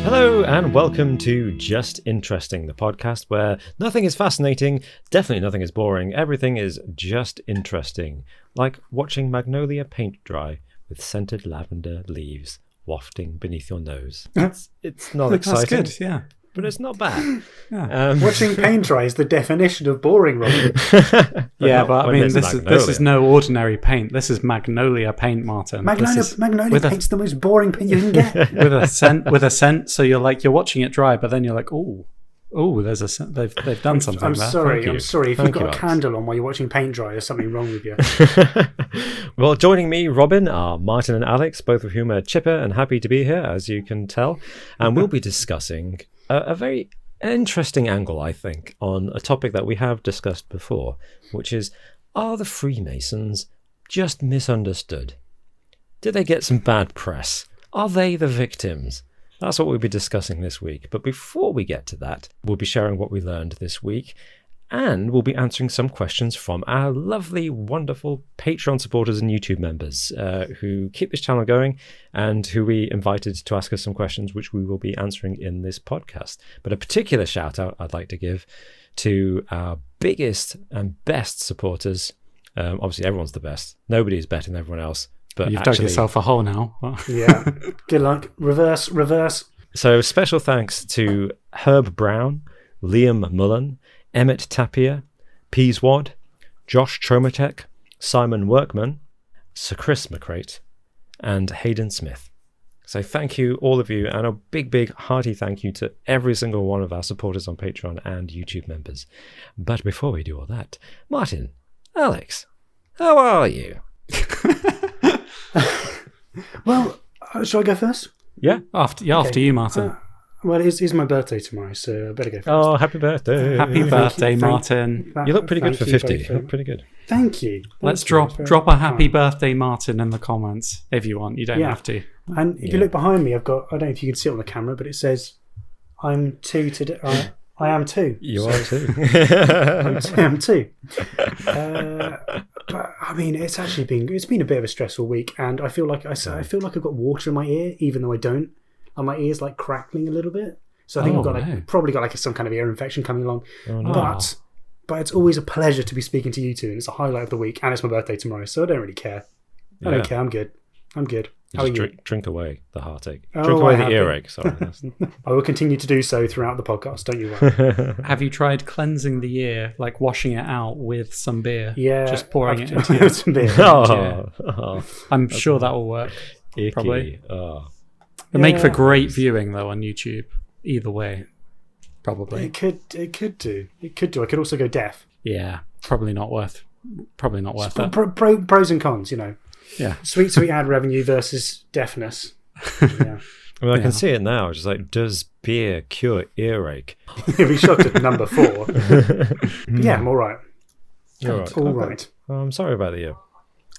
Hello and welcome to Just Interesting, the podcast where nothing is fascinating, definitely nothing is boring, everything is just interesting, like watching magnolia paint dry with scented lavender leaves wafting beneath your nose. It's not exciting. That's good, yeah. But it's not bad. Yeah. Watching paint dry is the definition of boring, Robin. But I mean, this is no ordinary paint. This is magnolia paint, Martin. Magnolia paint's the most boring paint you can get. with a scent. So you're watching it dry, but then you're like, oh, there's a scent. They've done something. I'm there. sorry. If you've got a Alex. candle on while you're watching paint dry, there's something wrong with you. Well, joining me, Robin, are Martin and Alex, both of whom are chipper and happy to be here, as you can tell. And we'll be discussing a very interesting angle, I think, on a topic that we have discussed before, which is, are the Freemasons just misunderstood? Did they get some bad press? Are they the victims? That's what we'll be discussing this week. But before we get to that, we'll be sharing what we learned this week, and we'll be answering some questions from our lovely, wonderful Patreon supporters and YouTube members who keep this channel going and who we invited to ask us some questions, which we will be answering in this podcast. But a particular shout out I'd like to give to our biggest and best supporters. Obviously, everyone's the best. Nobody's better than everyone else. But You've dug yourself a hole now. Yeah. Good luck. Reverse. So special thanks to Herb Brown, Liam Mullen, Emmett Tapia, Peaswad, Josh Tromatek, Simon Workman, Sir Chris McCrate, and Hayden Smith. So thank you, all of you, and a big, hearty thank you to every single one of our supporters on Patreon and YouTube members. But before we do all that, Martin, Alex, how are you? Well, shall I go first? Yeah. After you, Martin. Well, it's my birthday tomorrow, so I better go first. Oh, happy birthday. Happy birthday, Martin. You look pretty good for 50. Both. You look pretty good. Thank you. Let's drop a happy birthday, Martin, in the comments if you want. You don't have to. And if you look behind me, I've got, I don't know if you can see it on the camera, but it says, I'm two today. I am two. You are too. I am too. But I mean, it's been a bit of a stressful week, and I feel like I've got water in my ear, even though I don't. And my ear's like crackling a little bit, so I think I've probably got some kind of ear infection coming along. Oh, no. But it's always a pleasure to be speaking to you two, and it's a highlight of the week, and it's my birthday tomorrow, so I don't really care. I don't care. I'm good. How are you? Drink away the heartache. Oh, Drink away the earache. Sorry. I will continue to do so throughout the podcast. Don't you worry. Have you tried cleansing the ear, like washing it out with some beer? Yeah, just pouring it into some beer. I'm sure that will work. Icky. Probably. Oh. It'll make for great viewing though on YouTube. Either way, probably. It could do. I could also go deaf. Yeah, probably not worth that. Pros and cons, you know. Yeah. Sweet ad revenue versus deafness. Yeah. I mean, I can see it now. Just like, does beer cure earache? You'll be shocked at number 4. Yeah, I'm all right. You're right. All right. Oh, I'm sorry about the ear.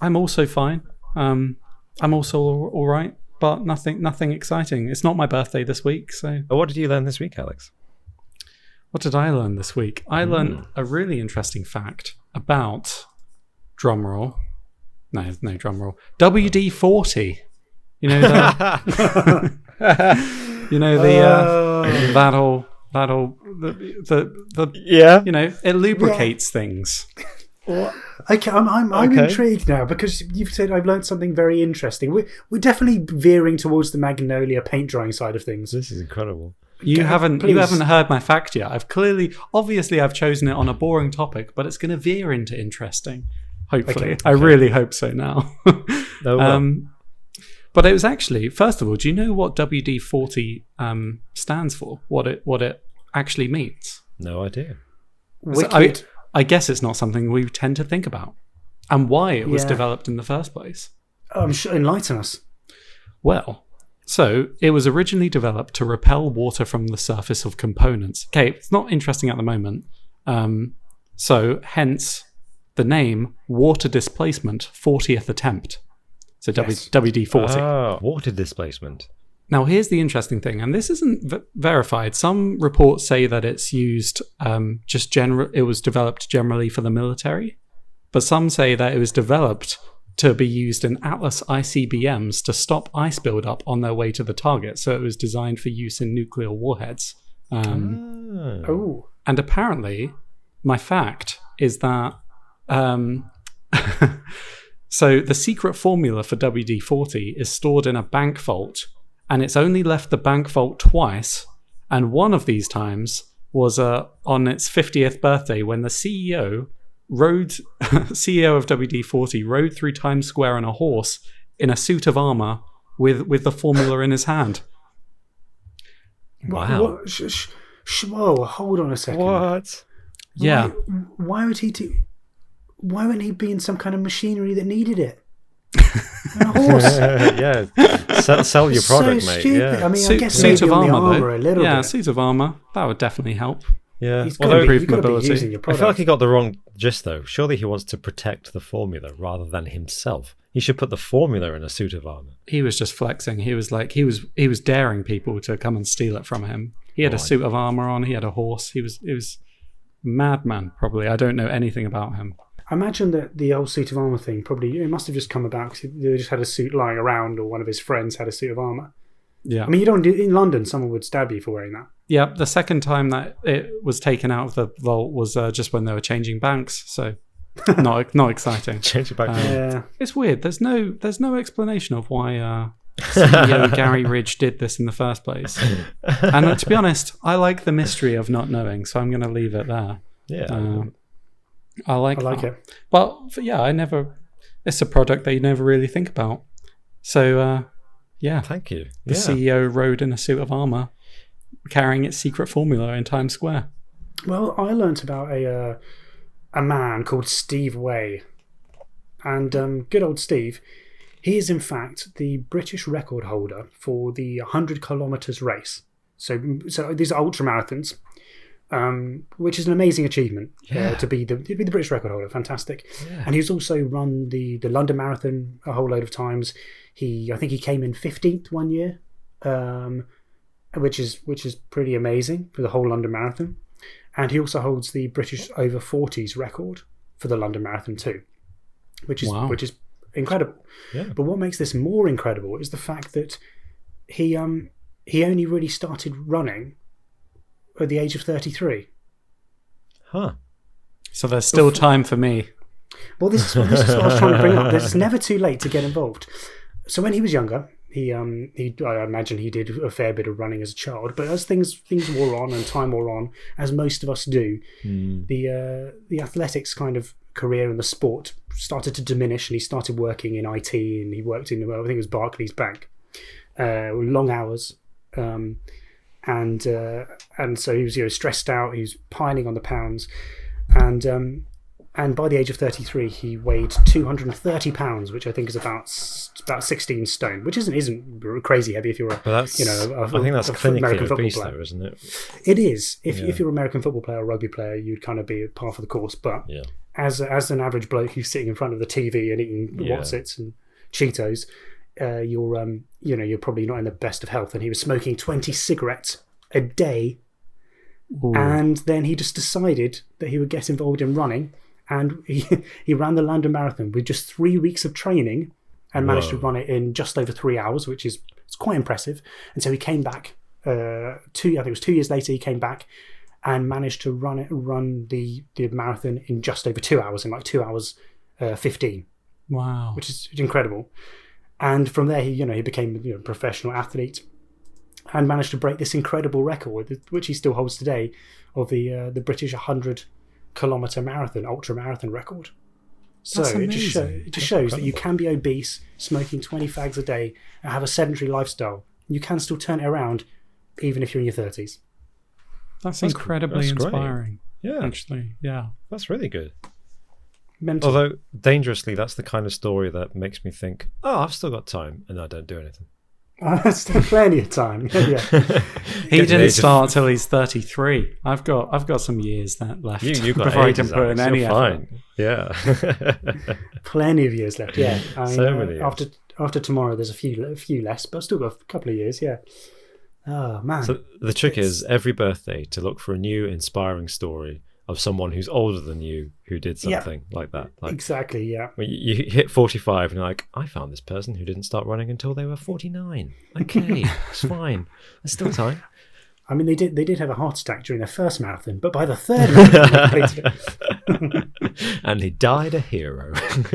I'm also fine. I'm also all right, but nothing exciting. It's not my birthday this week, so. What did you learn this week, Alex? What did I learn this week? I learned a really interesting fact about, drumroll. No drumroll. WD-40. You know that. You know the yeah. You know, it lubricates things. Okay, I'm intrigued now because you've said I've learned something very interesting. We're definitely veering towards the magnolia paint drying side of things. This is incredible. You haven't heard my fact yet. Obviously I've chosen it on a boring topic, but it's going to veer into interesting. Hopefully. Okay. I really hope so now. But it was actually, first of all, do you know what WD-40 stands for? What it actually means? No idea. I guess it's not something we tend to think about, and why it was developed in the first place. I'm sure, enlighten us. Well, so it was originally developed to repel water from the surface of components. Okay, it's not interesting at the moment. So hence the name Water Displacement 40th Attempt. So WD-40. Oh, water displacement. Now, here's the interesting thing, and this isn't verified. Some reports say that it's used it was developed generally for the military, but some say that it was developed to be used in Atlas ICBMs to stop ice buildup on their way to the target. So it was designed for use in nuclear warheads. Oh. And apparently, my fact is that so the secret formula for WD-40 is stored in a bank vault, and it's only left the bank vault twice. And one of these times was on its 50th birthday, when the CEO of WD-40 rode through Times Square on a horse in a suit of armor with the formula in his hand. Wow. Whoa, hold on a second. What? Yeah. Why would he do? Why wouldn't he be in some kind of machinery that needed it? A horse. Yeah. Sell your product, so mate. Stupid. Yeah. I mean, I guess maybe suit of on the armor, armor though. a little bit. Suit of armor. That would definitely help. Yeah. He's Although got to improved be mobility. using your I product. feel like he got the wrong gist, though. Surely he wants to protect the formula rather than himself. He should put the formula in a suit of armor. He was just flexing. He was like he was daring people to come and steal it from him. He had a suit of armor on. He had a horse. He was madman. Probably. I don't know anything about him. I imagine that the old suit of armor thing probably it must have just come about because they just had a suit lying around, or one of his friends had a suit of armor. Yeah. I mean, you don't do in London. Someone would stab you for wearing that. Yeah. The second time that it was taken out of the vault was just when they were changing banks. So not exciting. Change it back. Yeah. It's weird. There's no explanation of why CEO Gary Ridge did this in the first place. And to be honest, I like the mystery of not knowing, so I'm going to leave it there. Yeah. I like it. But yeah, it's a product that you never really think about. So yeah. Thank you. The CEO rode in a suit of armor, carrying its secret formula in Times Square. Well, I learnt about a man called Steve Way, and good old Steve. He is in fact the British record holder for the 100 kilometres race. So these are ultra marathons, which is an amazing achievement to be the British record holder. Fantastic. Yeah. And he's also run the London Marathon a whole load of times. I think he came in 15th one year, which is pretty amazing for the whole London Marathon. And he also holds the British over 40s record for the London Marathon too, which is incredible. Yeah. But what makes this more incredible is the fact that he only really started running at the age of 33. Huh. So there's still time for me. Well, this is what I was trying to bring up. It's never too late to get involved. So when he was younger, I imagine he did a fair bit of running as a child. But as things wore on and time wore on, as most of us do, the athletics kind of career and the sport started to diminish, and he started working in IT, and he worked in, I think it was Barclays Bank, long hours. And so he was stressed out. He was piling on the pounds, and by the age of 33, he weighed 230 pounds, which I think is about 16 stone, which isn't crazy heavy if you're I think that's clinically obese, though, isn't it? It is. If you're an American football player or rugby player, you'd kind of be par for the course. But as an average bloke who's sitting in front of the TV and eating Wotsits and Cheetos, you're probably not in the best of health. And he was smoking 20 cigarettes a day. Ooh. And then he just decided that he would get involved in running, and he ran the London Marathon with just 3 weeks of training and managed to run it in just over 3 hours, which is quite impressive. And so he came back I think it was 2 years later. He came back and managed to run the marathon in just over 2 hours, in like 2 hours 15. Wow, which is incredible. And from there, he became a professional athlete and managed to break this incredible record, which he still holds today, of the British 100-kilometre marathon, ultra marathon record. So it just shows that you can be obese, smoking 20 fags a day, and have a sedentary lifestyle. You can still turn it around, even if you're in your 30s. That's incredibly inspiring. Great. Yeah, actually, yeah, that's really good. Mental. Although dangerously, that's the kind of story that makes me think, oh, I've still got time, and I don't do anything. Still plenty of time. Yeah. He didn't start till he's 33. I've got some years left. You've got before I ages, can put in any effort. Fine. Yeah. Plenty of years left. Yeah. Many years. After tomorrow, there's a few less, but I've still got a couple of years. Yeah. Oh man. So the trick is every birthday to look for a new inspiring story of someone who's older than you who did something like that. Like, exactly, yeah. when you hit 45 and you're like, I found this person who didn't start running until they were 49. Okay, it's fine. There's still time. I mean, they did have a heart attack during their first marathon, but by the third marathon, And he died a hero.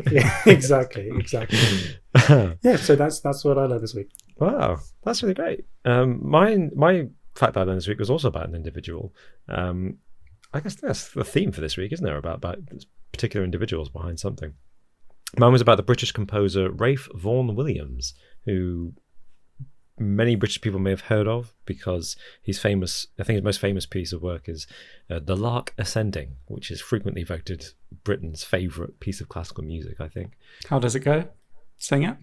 yeah, exactly. Yeah, so that's what I learned this week. Wow, that's really great. My fact that I learned this week was also about an individual. I guess that's the theme for this week, isn't there? About particular individuals behind something. Mine was about the British composer Ralph Vaughan Williams, who many British people may have heard of because he's famous. I think his most famous piece of work is The Lark Ascending, which is frequently voted Britain's favourite piece of classical music, I think. How does it go? Sing it?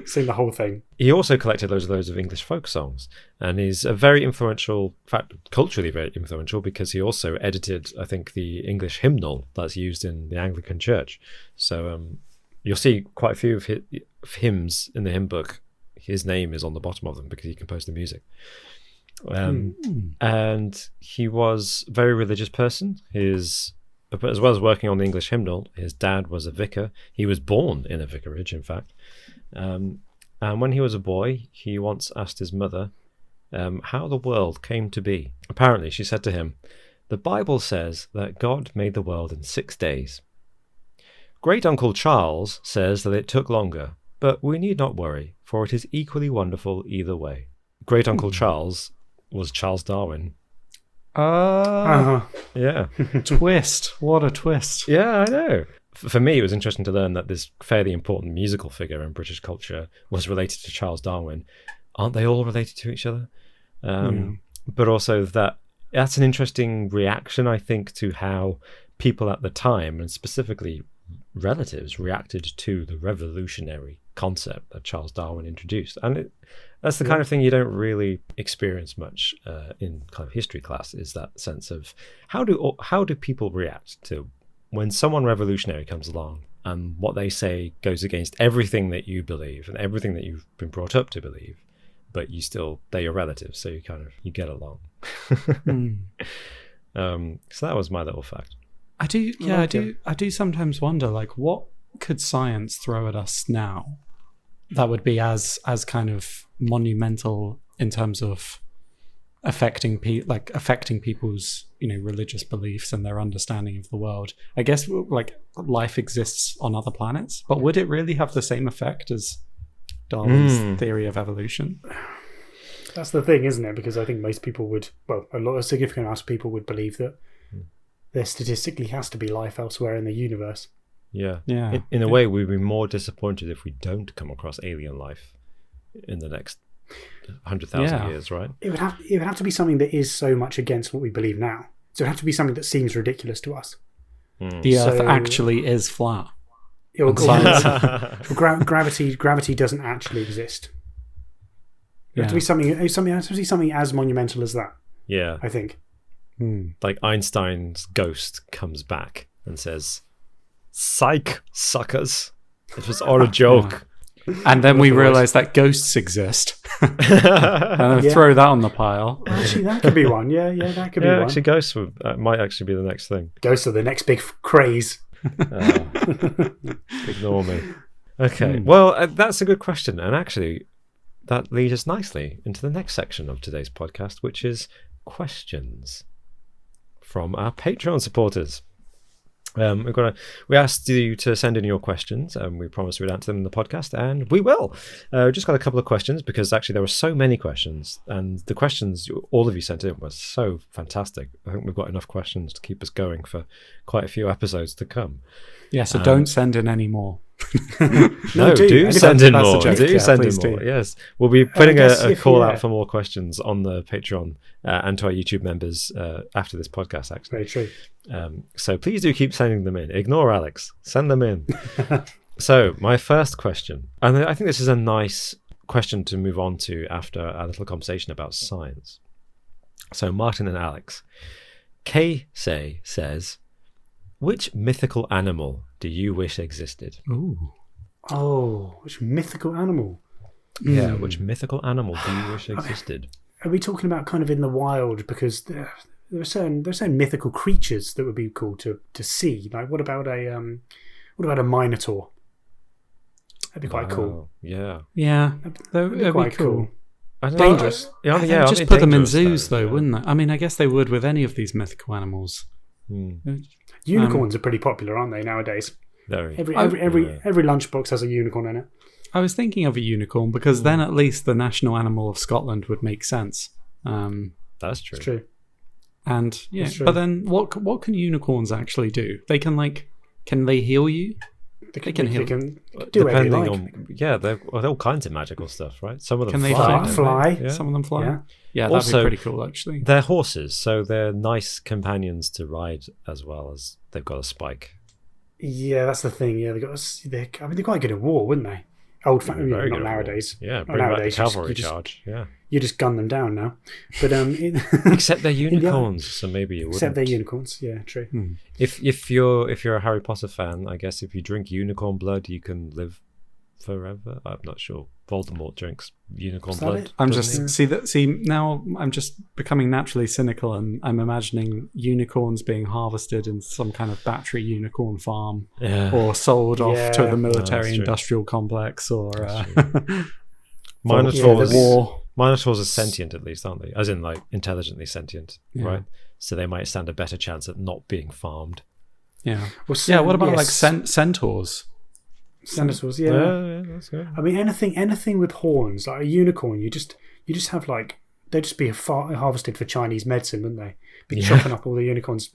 Sing the whole thing. He also collected loads of English folk songs, and he's a very influential, in fact, culturally very influential, because he also edited, I think, the English hymnal that's used in the Anglican Church. So you'll see quite a few of his hymns in the hymn book. His name is on the bottom of them because he composed the music. And he was a very religious person. As well as working on the English hymnal, his dad was a vicar. He was born in a vicarage, in fact. And when he was a boy, he once asked his mother how the world came to be. Apparently, she said to him, "The Bible says that God made the world in 6 days. Great Uncle Charles says that it took longer, but we need not worry, for it is equally wonderful either way." Great Uncle Charles was Charles Darwin. Yeah. Twist. What a twist. Yeah, I know. For me, it was interesting to learn that this fairly important musical figure in British culture was related to Charles Darwin. Aren't they all related to each other? But also that's an interesting reaction, I think, to how people at the time, and specifically relatives, reacted to the revolutionary concept that Charles Darwin introduced. And that's the kind of thing you don't really experience much in kind of history class, is that sense of how do people react to when someone revolutionary comes along and what they say goes against everything that you believe and everything that you've been brought up to believe, but they're your relatives, so you get along. So that was my little fact. I do sometimes wonder, like, what could science throw at us now that would be as kind of monumental in terms of affecting people's religious beliefs and their understanding of the world. I guess like life exists on other planets, but would it really have the same effect as Darwin's theory of evolution? That's the thing, isn't it? Because I think most people a significant amount of people would believe that there statistically has to be life elsewhere in the universe. Yeah. In a way, we'd be more disappointed if we don't come across alien life in the next 100,000 years, right? It would have to be something that is so much against what we believe now. So it would have to be something that seems ridiculous to us. The Earth actually is flat. Gravity doesn't actually exist. It has to be something as monumental as that. Yeah, I think. Like Einstein's ghost comes back and says, "Psych, suckers! It was all a joke." And then we realise that ghosts exist. And then throw that on the pile. Actually, that could be one. Yeah, that could be one. Actually, ghosts might actually be the next thing. Ghosts are the next big craze. Ignore me. Okay, well, that's a good question. And actually, that leads us nicely into the next section of today's podcast, which is questions from our Patreon supporters. We asked you to send in your questions, and we promised we'd answer them in the podcast, and we will. Just got a couple of questions because actually there were so many questions, and the questions all of you sent in were so fantastic. I think we've got enough questions to keep us going for quite a few episodes to come. Yeah, so don't send in any more. No, do send in more. Do send in more. Yes, we'll be putting a call out for more questions on the Patreon and to our YouTube members after this podcast. Actually, very true. So please do keep sending them in. Ignore Alex. Send them in. So my first question, and I think this is a nice question to move on to after our little conversation about science. So Martin and Alex, Kay says, which mythical animal do you wish existed? Ooh. Oh, which mythical animal? Yeah, which mythical animal do you wish existed? Are we talking about kind of in the wild? Because there are certain mythical creatures that would be cool to see. Like, what about a minotaur? That'd be quite cool. Yeah. Yeah, That'd that'd be quite cool. I don't Dangerous. know. They Yeah, just put them in dangerous, zoos, though, yeah. wouldn't they? I mean, I guess they would with any of these mythical animals. Unicorns are pretty popular, aren't they, nowadays? Very. Every Yeah. lunchbox has a unicorn in it. I was thinking of a unicorn because then at least the national animal of Scotland would make sense. That's true. It's true. And yeah, That's true. but then what can unicorns actually do? They can can they heal you? They can heal. They can do whatever you Depending like. on, they're all kinds of magical stuff, right? Some of them Can they fly. fly? don't they? Yeah. Some of them fly. Yeah. Yeah, that'd Also, be pretty cool actually. They're horses, so they're nice companions to ride as well as they've got a spike. Yeah, that's the thing. Yeah, they're quite good at war, wouldn't they? Very Not good at nowadays. war. Yeah, Not bring back the nowadays. cavalry charge. Yeah. You just gun them down now. But Except they're unicorns, so maybe you wouldn't. except they're unicorns. Yeah, true. If you're a Harry Potter fan, I guess if you drink unicorn blood, you can live forever. I'm not sure. Voldemort drinks unicorn Is that blood. it? I'm doesn't just see now I'm just becoming naturally cynical and I'm imagining unicorns being harvested in some kind of battery unicorn farm he? Yeah. or sold off to Yeah. the that's military true. industrial complex or Minotaurs. war. Minotaurs are sentient, at least, aren't they? As in, like, intelligently sentient, Yeah. right? So they might stand a better chance at not being farmed. Yeah. Well, Yeah, what about like yes, centaurs? dinosaurs? Yeah. Yeah, that's good. I mean, anything with horns, like a unicorn, you just have like they'd just be harvested for Chinese medicine, wouldn't they? Be Yeah. chopping up all the unicorns'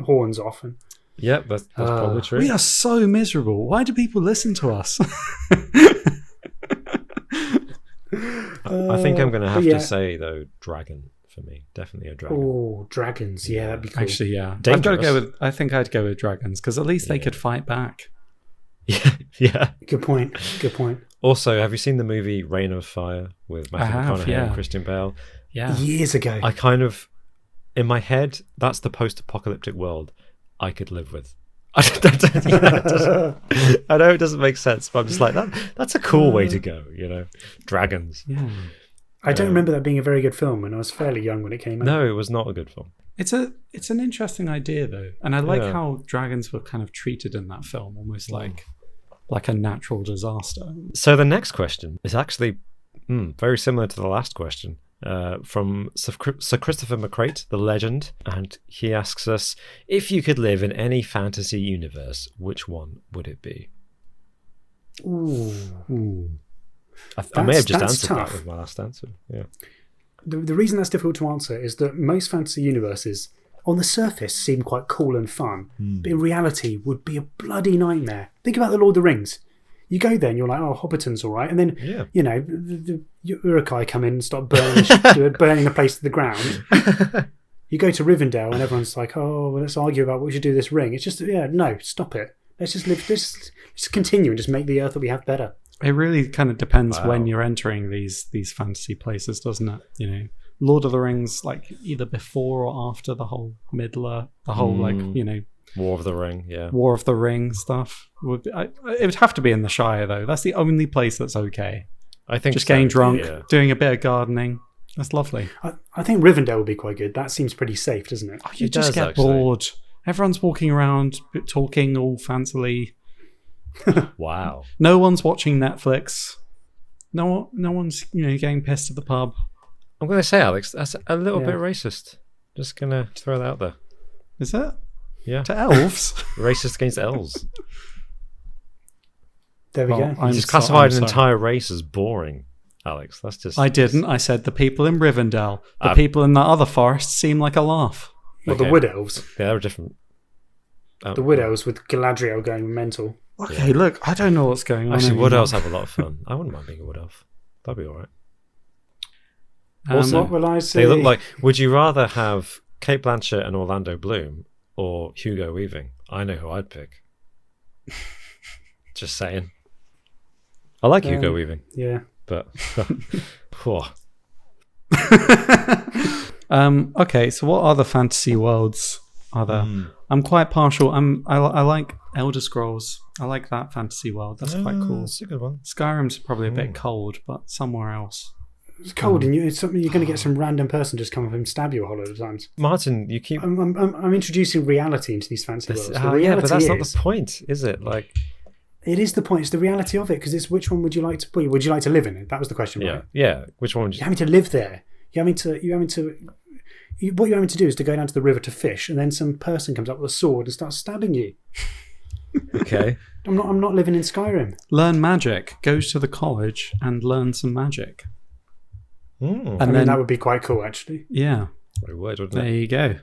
horns off. And Yep, that's probably true. We are so miserable. Why do people listen to us? I think I'm going to have yeah. to say, though, dragon for me. Definitely a dragon. Oh, dragons! Yeah, that'd be cool. Actually, yeah. Dangerous. I've got to go with. I think I'd go with dragons because at least they could fight back. Yeah, yeah. Good point. Good point. Also, have you seen the movie Reign of Fire with Matthew have, McConaughey yeah. and Christian Bale? Yeah. Years ago. I kind of, in my head, that's the post-apocalyptic world I could live with. I know it doesn't make sense, but I'm just like, that's a cool way to go, Dragons. Yeah. I don't remember that being a very good film, and I was fairly young when it came out. No, it was not a good film. It's an interesting idea though, and I like Yeah. how dragons were kind of treated in that film, almost like a natural disaster. So the next question is actually very similar to the last question from Sir Christopher McCrate, the legend, and he asks us, if you could live in any fantasy universe, which one would it be? Ooh. I may have just That's answered tough. that with my last answer. Yeah. The reason that's difficult to answer is that most fantasy universes, on the surface, seem quite cool and fun, but in reality would be a bloody nightmare. Think about the Lord of the Rings. You go there and you're like, oh, Hobbiton's all right. And then, Yeah. the Uruk-hai come in and start burning the place to the ground. You go to Rivendell and everyone's like, oh, well, let's argue about what we should do with this ring. It's just, no, stop it. Let's just live, let's just continue and just make the earth that we have better. It really kind of depends Wow. when you're entering these fantasy places, doesn't it? Lord of the Rings, like either before or after the whole Middle, the whole War of the Ring, yeah. War of the Ring stuff. It would have to be in the Shire though. That's the only place that's okay. I think Just so, getting drunk, yeah. doing a bit of gardening. That's lovely. I think Rivendell would be quite good. That seems pretty safe, doesn't it? You It just does, get actually. bored. Everyone's walking around talking all fancily. Wow. No one's watching Netflix. No one's getting pissed at the pub. I'm going to say, Alex, that's a little Yeah. bit racist. Just going to throw that out there. Is it? Yeah. To elves? Racist against elves. There we Oh, go. I'm You just so- classified I'm an sorry. entire race as boring, Alex. That's just... I didn't. I said the people in Rivendell. The Ah. people in that other forest seem like a laugh. Well, Okay. the Wood Elves. Yeah, they're different. Oh, The Wood Elves with Galadriel going mental. Okay, look, I don't know what's going on. Actually, wood anymore. elves have a lot of fun. I wouldn't mind being a wood elf. That'd be all right. Also, What will I say? They look like... Would you rather have Kate Blanchett and Orlando Bloom or Hugo Weaving? I know who I'd pick. Just saying. I like Hugo Weaving, Yeah. but... Whew. okay, so what other fantasy worlds are there? I'm quite partial. I like Elder Scrolls. I like that fantasy world. That's quite cool. That's a good one. Skyrim's probably a bit cold, but somewhere else. It's cold, and it's something you're going to get some random person just come up and stab you a whole lot of times. Martin, you keep. I'm introducing reality into these fancy worlds. Yeah, but that's not the point, is it? Like, it is the point. It's the reality of it, because it's which one would you like to be? Would you like to live in it? That was the question, right? Yeah. Which one would you? You're having to live there. What you're having to do is to go down to the river to fish, and then some person comes up with a sword and starts stabbing you. Okay. I'm not living in Skyrim. Learn magic. Go to the college and learn some magic. Mm. And then that would be quite cool, actually. Yeah. Very word, wouldn't There you go.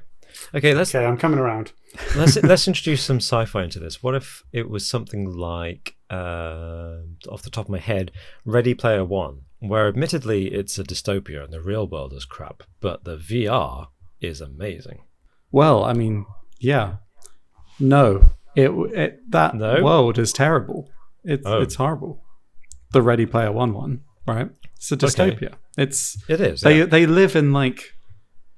Okay, I'm coming around. let's introduce some sci-fi into this. What if it was something like, off the top of my head, Ready Player One, where admittedly it's a dystopia and the real world is crap, but the VR is amazing. Well, I mean, yeah. No. That No? world is terrible. It's horrible. The Ready Player one, right? It's a dystopia. Okay. It is. They live in like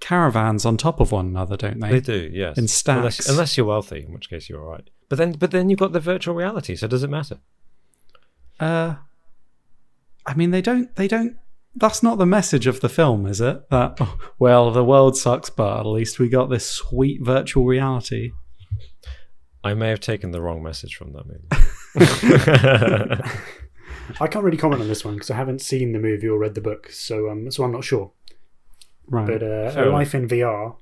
caravans on top of one another, don't they? They do, yes. In stacks. Unless you're wealthy, in which case you're all right. But then you've got the virtual reality, so does it matter? I mean, they don't. That's not the message of the film, is it? That the world sucks, but at least we got this sweet virtual reality. I may have taken the wrong message from that movie. I can't really comment on this one because I haven't seen the movie or read the book, so I'm not sure. Right. But a life in VR,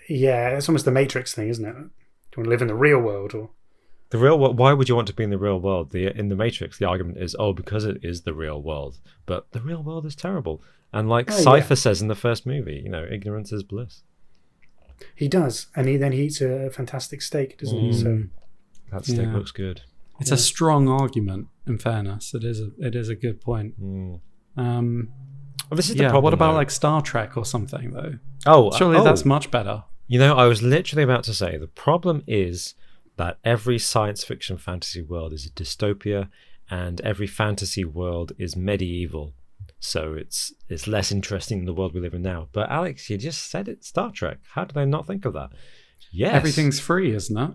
yeah, it's almost the Matrix thing, isn't it? Do you want to live in the real world or the real world? Why would you want to be in the real world? In the Matrix, the argument is, because it is the real world. But the real world is terrible, and like Cypher says in the first movie, ignorance is bliss. He does, and he eats a fantastic steak, doesn't he? So that steak looks good. It's a strong argument. In fairness, it is a good point. Well, this is the problem. What about though. like Star Trek or something though? Surely that's much better. I was literally about to say the problem is that every science fiction fantasy world is a dystopia, and every fantasy world is medieval. So it's less interesting than the world we live in now. But Alex, you just said it, Star Trek. How did I not think of that? Yes. Everything's free, isn't it?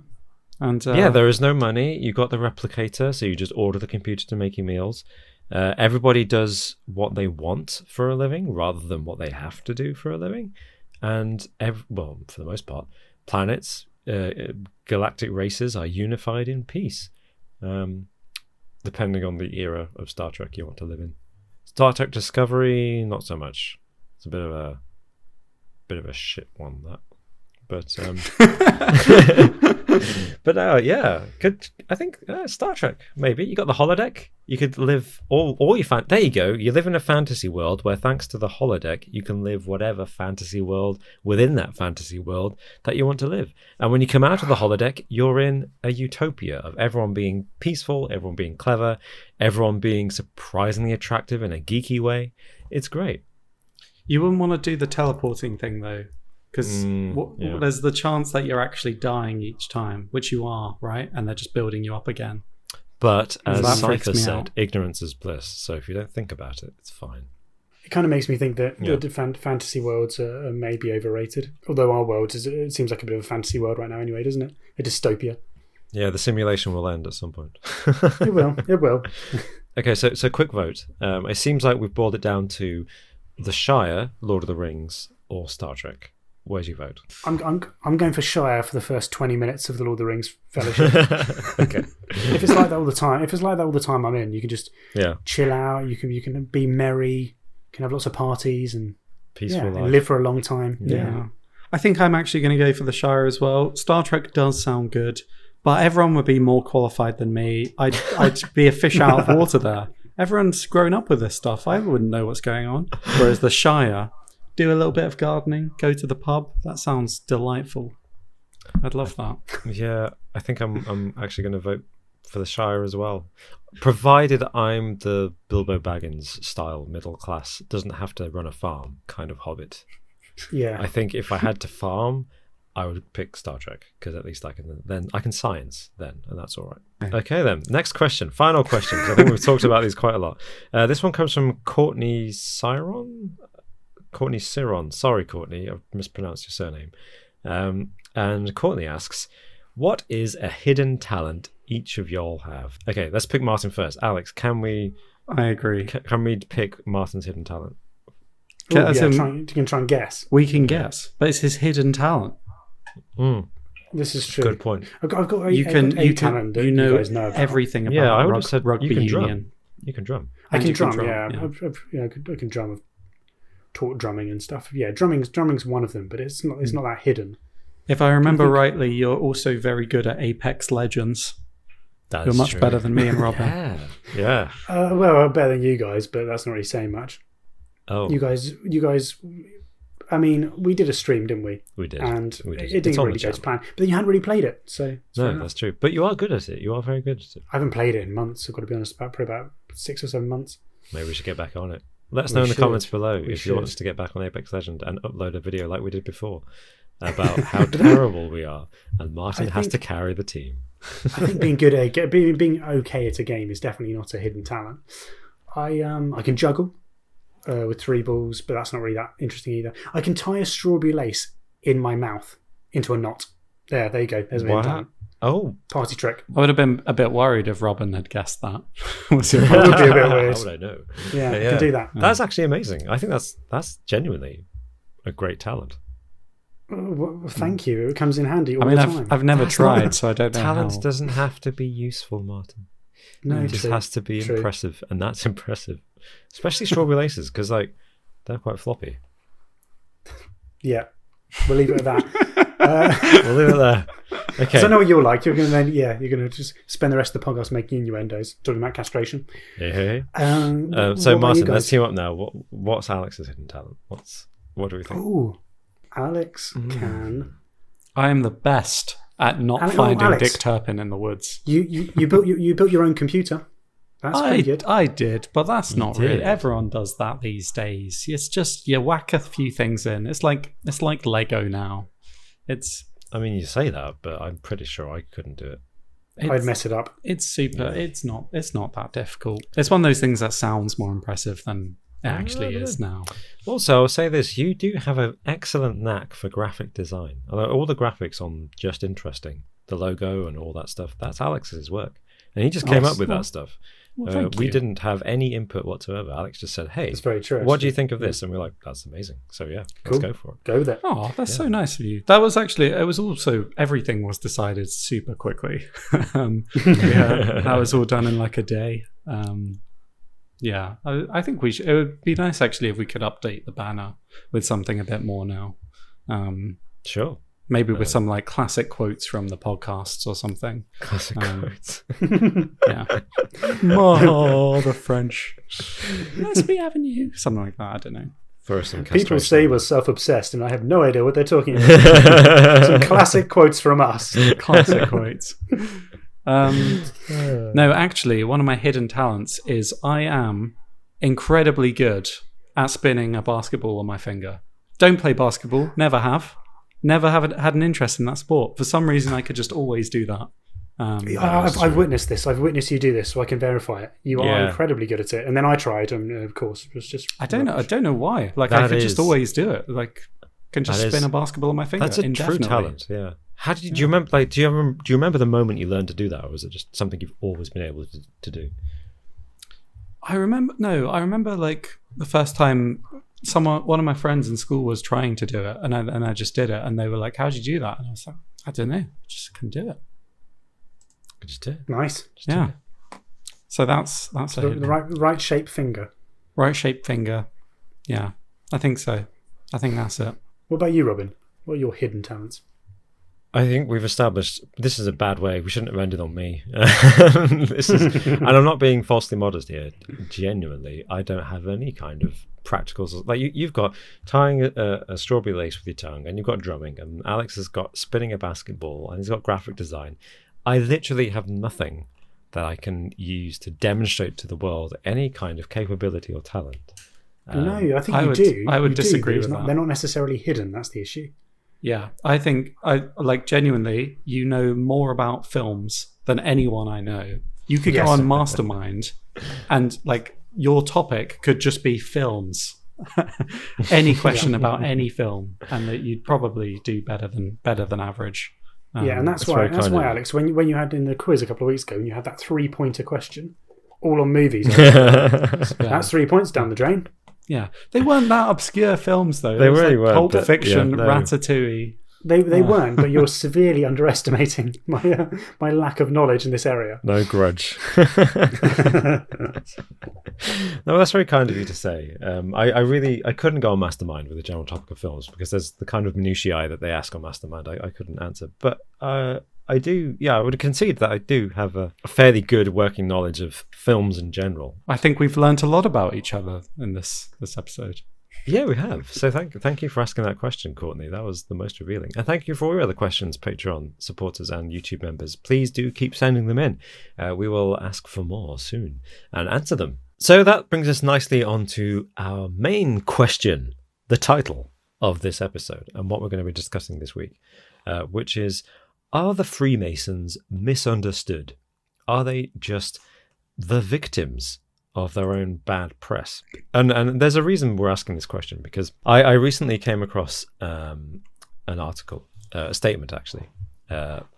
And there is no money. You got the replicator, so you just order the computer to make you meals. Everybody does what they want for a living rather than what they have to do for a living. And for the most part, planets, galactic races are unified in peace, depending on the era of Star Trek you want to live in. Star Trek Discovery, not so much. It's a bit of a shit one, that. But good. I think Star Trek. Maybe you got the holodeck. You could live all your there you go. You live in a fantasy world where, thanks to the holodeck, you can live whatever fantasy world within that fantasy world that you want to live. And when you come out of the holodeck, you're in a utopia of everyone being peaceful, everyone being clever, everyone being surprisingly attractive in a geeky way. It's great. You wouldn't want to do the teleporting thing though. Because there's the chance that you're actually dying each time, which you are, right? And they're just building you up again. But as Cypher said, ignorance is bliss. So if you don't think about it, it's fine. It kind of makes me think that the fantasy worlds are maybe overrated. Although our world it seems like a bit of a fantasy world right now anyway, doesn't it? A dystopia. Yeah, the simulation will end at some point. It will. Okay, so quick vote. It seems like we've boiled it down to The Shire, Lord of the Rings, or Star Trek. Where's your vote? I'm going for Shire for the first 20 minutes of the Lord of the Rings Fellowship. Okay. If it's like that all the time, I'm in. You can just chill out. You can be merry. You can have lots of parties and peaceful life. And live for a long time. Yeah. I think I'm actually going to go for the Shire as well. Star Trek does sound good, but everyone would be more qualified than me. I'd be a fish out of water there. Everyone's grown up with this stuff. I wouldn't know what's going on. Whereas the Shire, do a little bit of gardening, go to the pub. That sounds delightful. I'd love that. Yeah, I think I'm actually going to vote for the Shire as well, provided I'm the Bilbo Baggins style middle class, doesn't have to run a farm kind of hobbit. Yeah, I think if I had to farm, I would pick Star Trek, because at least I can science then, and that's all right. Okay then, next question, final question, because I think we've talked about these quite a lot. This one comes from Courtney Cyron. Sorry, Courtney, I've mispronounced your surname. And Courtney asks, what is a hidden talent each of y'all have? Okay, let's pick Martin first. Alex, can we I agree. Can we pick Martin's hidden talent? Ooh, yeah, you can try and guess. We can guess, but it's his hidden talent. This is true. Good point. I've got a talent that you know guys know about. everything about Yeah, I would have said rugby you can union. drum. You can drum. I And can you can drum, drum, yeah. I can drum. I've taught drumming and stuff. Yeah, drumming's one of them, but it's not that hidden. If I remember rightly, you're also very good at Apex Legends. That's You're much true. better than me and Robin. Yeah. Well, I'm better than you guys, but that's not really saying much. Oh, You guys. I mean, we did a stream, didn't we? we did. And We did. it It's didn't on really the go to channel. plan. But you hadn't really played it, so it's fair No, enough. that's true. But you are good at it. You are very good at it. I haven't played it in months. I've got to be honest. Probably about 6 or 7 months. Maybe we should get back on it. Let us We know in the should. comments below We if you want should. us to get back on Apex Legend and upload a video like we did before about how terrible we are, and Martin has to carry the team. I think being good at being okay at a game is definitely not a hidden talent. I can juggle with 3 balls, but that's not really that interesting either. I can tie a strawberry lace in my mouth into a knot. There you go. There's my hidden talent. Oh, Party trick. I would have been a bit worried if Robin had guessed that. Was it That would be a bit weird. how would I know? Yeah, I can do that. That's actually amazing. I think that's genuinely a great talent. Well, thank you. It comes in handy all I mean, the time. I've never That's tried, not- so I don't know Talent how. doesn't have to be useful, Martin. No, It just true. has to be True. impressive, and that's impressive. Especially strawberry laces, because they're quite floppy. Yeah, we'll leave it at that. We'll leave it there. Okay. So I know what you're like. You're going to just spend the rest of the podcast making innuendos, talking about castration. Hey. So So Martin, let's team up now. What's Alex's hidden talent? What do we think? Oh, Alex can. I am the best at not finding Dick Turpin in the woods. You built your own computer. That's pretty good. I did, but that's not really. did. Everyone does that these days. It's just you whack a few things in. It's like Lego now. I mean, you say that, but I'm pretty sure I couldn't do it. I'd mess it up. It's super. It's not that difficult. It's one of those things that sounds more impressive than it actually is now. Also, I'll say this: you do have an excellent knack for graphic design. Although all the graphics on Just Interesting, the logo and all that stuff—that's Alex's work, and he just came up with that stuff. Thank we you. didn't have any input whatsoever. Alex just said, "Hey, It's very true. what do you think of this?" And we're like, "That's amazing." So yeah, Cool. let's go for it. Go with it. Oh, that's so nice of you. That was actually. It was also everything was decided super quickly. That was all done in like a day. Yeah, I think we should. It would be nice actually if we could update the banner with something a bit more now. Sure. Maybe with some like classic quotes from the podcasts or something. Classic quotes. Yeah. Oh, the French. Must be having you. Something like that. I don't know. For some People castration. say we're self-obsessed, and I have no idea what they're talking about. Some classic quotes from us. Classic quotes. No, actually, one of my hidden talents is I am incredibly good at spinning a basketball on my finger. Don't play basketball. Never have. Never have had an interest in that sport. For some reason, I could just always do that. I've witnessed this. I've witnessed you do this, so I can verify it. You are incredibly good at it. And then I tried, and of course, it was just. I don't know. I don't know why. Like That I could is- just always do it. Like can just That is- spin a basketball on my finger. That's a true indefinitely. talent. Yeah. How did you? Do you remember? Like, do you remember the moment you learned to do that, or was it just something you've always been able to do? I remember like the first time one of my friends in school was trying to do it, and I just did it, and they were like, "How'd you do that?" And I was like, "I don't know, I just couldn't do it." I just did. Nice. Yeah. So that's a The hidden. right shaped finger. Right shaped finger. Yeah, I think so. I think that's it. What about you, Robin? What are your hidden talents? I think we've established this is a bad way. We shouldn't have ended on me. And I'm not being falsely modest here. Genuinely, I don't have any kind of practicals. Like you've got tying a strawberry lace with your tongue, and you've got drumming, and Alex has got spinning a basketball, and he's got graphic design. I literally have nothing that I can use to demonstrate to the world any kind of capability or talent. No, I think I you would- do. I would You do, disagree but it's with not- that. They're not necessarily hidden. That's the issue. Yeah, I think I like genuinely. You know more about films than anyone I know. You could Yes. go on Mastermind, and like your topic could just be films. Any question about any film, and that you'd probably do better than average. Yeah, and that's that's very why kind of you. Alex, when you had in the quiz a couple of weeks ago, and you had that 3-pointer question, all on movies. That's 3 points down the drain. Yeah, they weren't that obscure films though. They It was really like weren't, Pulp Fiction, no. Ratatouille. They weren't, but you're severely underestimating my lack of knowledge in this area. No grudge. No, that's very kind of you to say. I couldn't go on Mastermind with the general topic of films because there's the kind of minutiae that they ask on Mastermind I couldn't answer. But I do, I would concede that I do have a fairly good working knowledge of films in general. I think we've learnt a lot about each other in this episode. Yeah, we have. So thank you for asking that question, Courtney. That was the most revealing. And thank you for all your other questions, Patreon supporters and YouTube members. Please do keep sending them in. We will ask for more soon and answer them. So that brings us nicely on to our main question, the title of this episode, and what we're going to be discussing this week, which is, are the Freemasons misunderstood? Are they just the victims of their own bad press? And there's a reason we're asking this question, because I recently came across an article, a statement actually,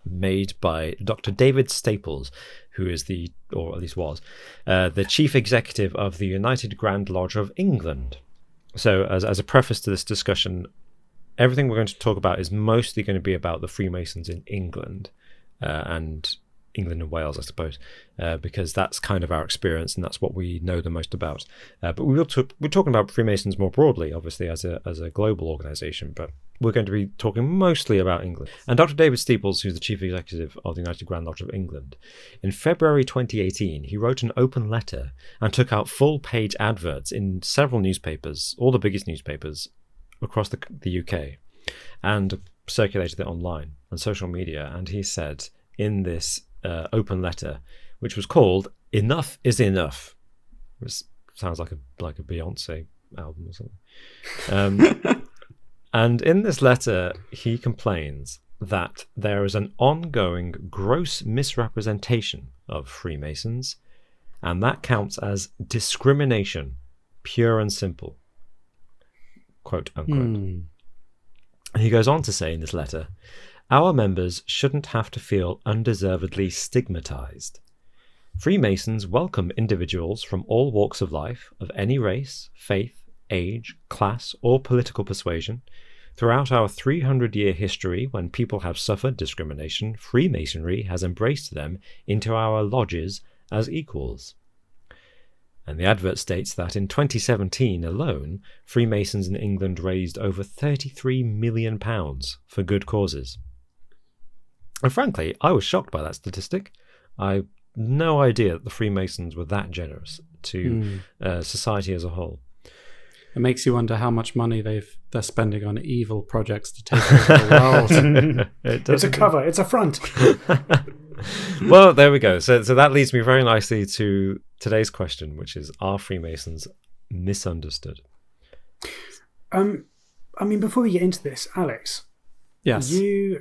made by Dr. David Staples, who is or at least was, the chief executive of the United Grand Lodge of England. So as a preface to this discussion, everything we're going to talk about is mostly going to be about the Freemasons in England, and England and Wales, I suppose, because that's kind of our experience and that's what we know the most about. But we're talking about Freemasons more broadly, obviously, as a global organisation, but we're going to be talking mostly about England. And Dr. David Steeples, who's the chief executive of the United Grand Lodge of England, in February 2018, he wrote an open letter and took out full-page adverts in several newspapers, all the biggest newspapers across the UK, and circulated it online on social media. And he said in this open letter, which was called "Enough is Enough," which sounds like a Beyonce album or something. And in this letter, he complains that there is an ongoing gross misrepresentation of Freemasons, and that counts as discrimination, pure and simple, quote unquote. He goes on to say in this letter, our members shouldn't have to feel undeservedly stigmatized. Freemasons welcome individuals from all walks of life, of any race, faith, age, class, or political persuasion. Throughout our 300-year history, when people have suffered discrimination, Freemasonry has embraced them into our lodges as equals. And the advert states that in 2017 alone, Freemasons in England raised over £33 million for good causes. And frankly, I was shocked by that statistic. I had no idea that the Freemasons were that generous to society as a whole. It makes you wonder how much money they're spending on evil projects to take over the world. It's a cover. It's a front. Well, there we go. So that leads me very nicely to today's question, which is, are Freemasons misunderstood? I mean, before we get into this, Alex, Yes. You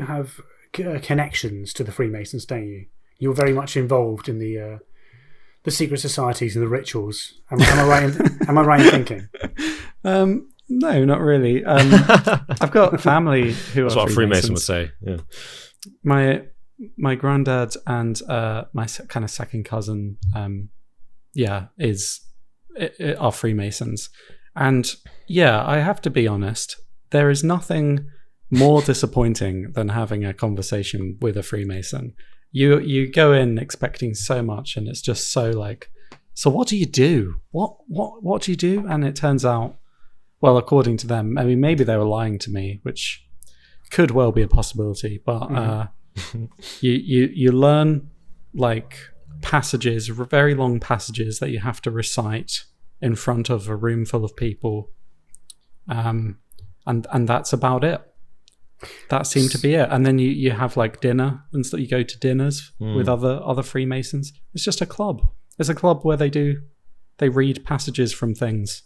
have connections to the Freemasons, don't you? You're very much involved in the secret societies and the rituals. Am I right in thinking? No, not really. I've got family who That's are what a Freemason would Freemasons. say. Yeah. My granddad and my kind of second cousin, are Freemasons, and I have to be honest. There is nothing more disappointing than having a conversation with a Freemason. You go in expecting so much, and it's just so like, so what do you do? What do you do? And it turns out, well, according to them, I mean, maybe they were lying to me, which could well be a possibility, but you learn like passages, very long passages that you have to recite in front of a room full of people, and that's about it. That seemed to be it. And then you have like dinner and stuff. You go to dinners with other Freemasons. It's just a club. It's a club where they read passages from things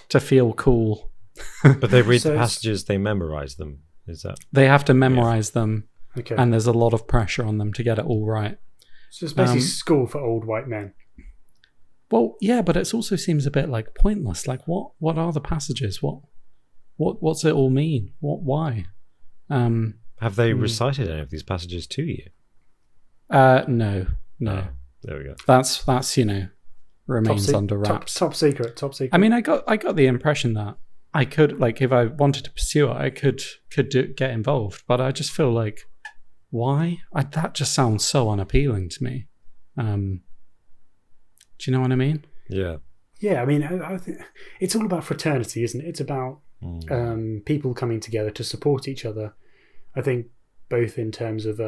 to feel cool. But they read the passages, they memorize them. Is that? They have to memorize them. Okay. And there's a lot of pressure on them to get it all right. So it's basically school for old white men. Well, yeah, but it also seems a bit like pointless. Like, what are the passages? What's it all mean? Why? Have they recited any of these passages to you? No. There we go. That's remains under wraps. Top secret. I mean, I got the impression that I could, like, if I wanted to pursue it, I could get involved, but I just feel like, why? That just sounds so unappealing to me. Do you know what I mean? Yeah. Yeah, I mean, I think it's all about fraternity, isn't it? It's about people coming together to support each other. I think both in terms of,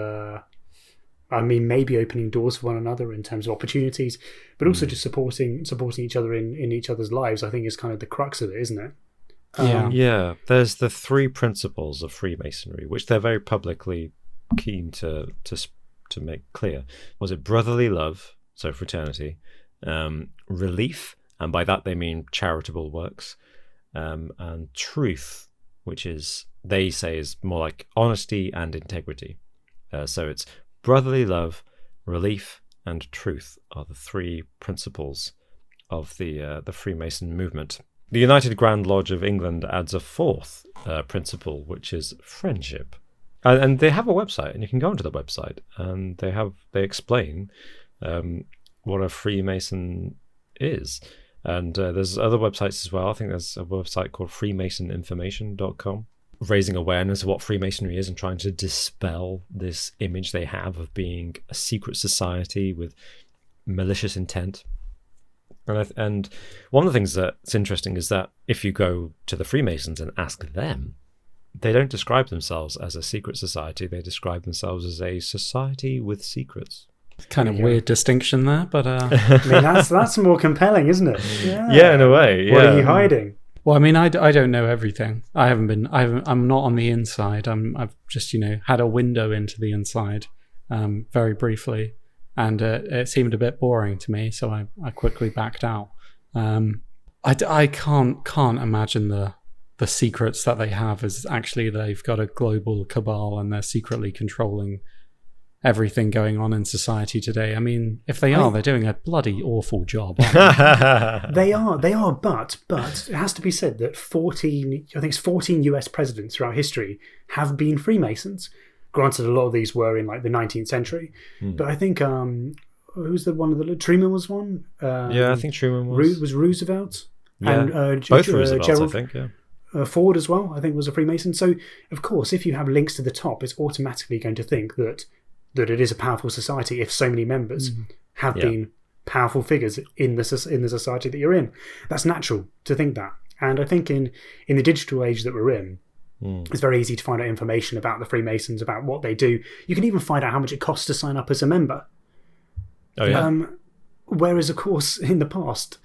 maybe opening doors for one another in terms of opportunities, but also just supporting each other in each other's lives, I think is kind of the crux of it, isn't it? Yeah. There's the 3 principles of Freemasonry, which they're very publicly keen to make clear. Was it brotherly love, so fraternity, relief, and by that they mean charitable works, and truth, which is, they say, is more like honesty and integrity. So it's brotherly love, relief, and truth are the 3 principles of the Freemason movement. The United Grand Lodge of England adds a 4th principle, which is friendship. And they have a website, and you can go onto the website, and they explain what a Freemason is. And there's other websites as well. I think there's a website called freemasoninformation.com, raising awareness of what Freemasonry is and trying to dispel this image they have of being a secret society with malicious intent. And one of the things that's interesting is that if you go to the Freemasons and ask them, they don't describe themselves as a secret society. They describe themselves as a society with secrets. Kind of weird distinction there, but I mean, that's more compelling, isn't it? Yeah, in a way. Yeah. What are you hiding? well, I mean, I don't know everything. I'm not on the inside. I've just had a window into the inside, very briefly, and it seemed a bit boring to me, so I quickly backed out. I can't imagine the secrets that they have is actually they've got a global cabal and they're secretly controlling everything going on in society today. I mean, if they are, they're doing a bloody awful job. They are, but it has to be said that 14 US presidents throughout history have been Freemasons. Granted, a lot of these were in like the 19th century, but I think who's the one of the Truman was one? Yeah, I think Truman was Roosevelt. Yeah, and both Roosevelts, Gerald, I think. Yeah. Ford as well, I think, was a Freemason. So, of course, if you have links to the top, it's automatically going to think that it is a powerful society if so many members have been powerful figures in the society that you're in. That's natural to think that. And I think in the digital age that we're in, it's very easy to find out information about the Freemasons, about what they do. You can even find out how much it costs to sign up as a member. Oh, yeah. Whereas, of course, in the past,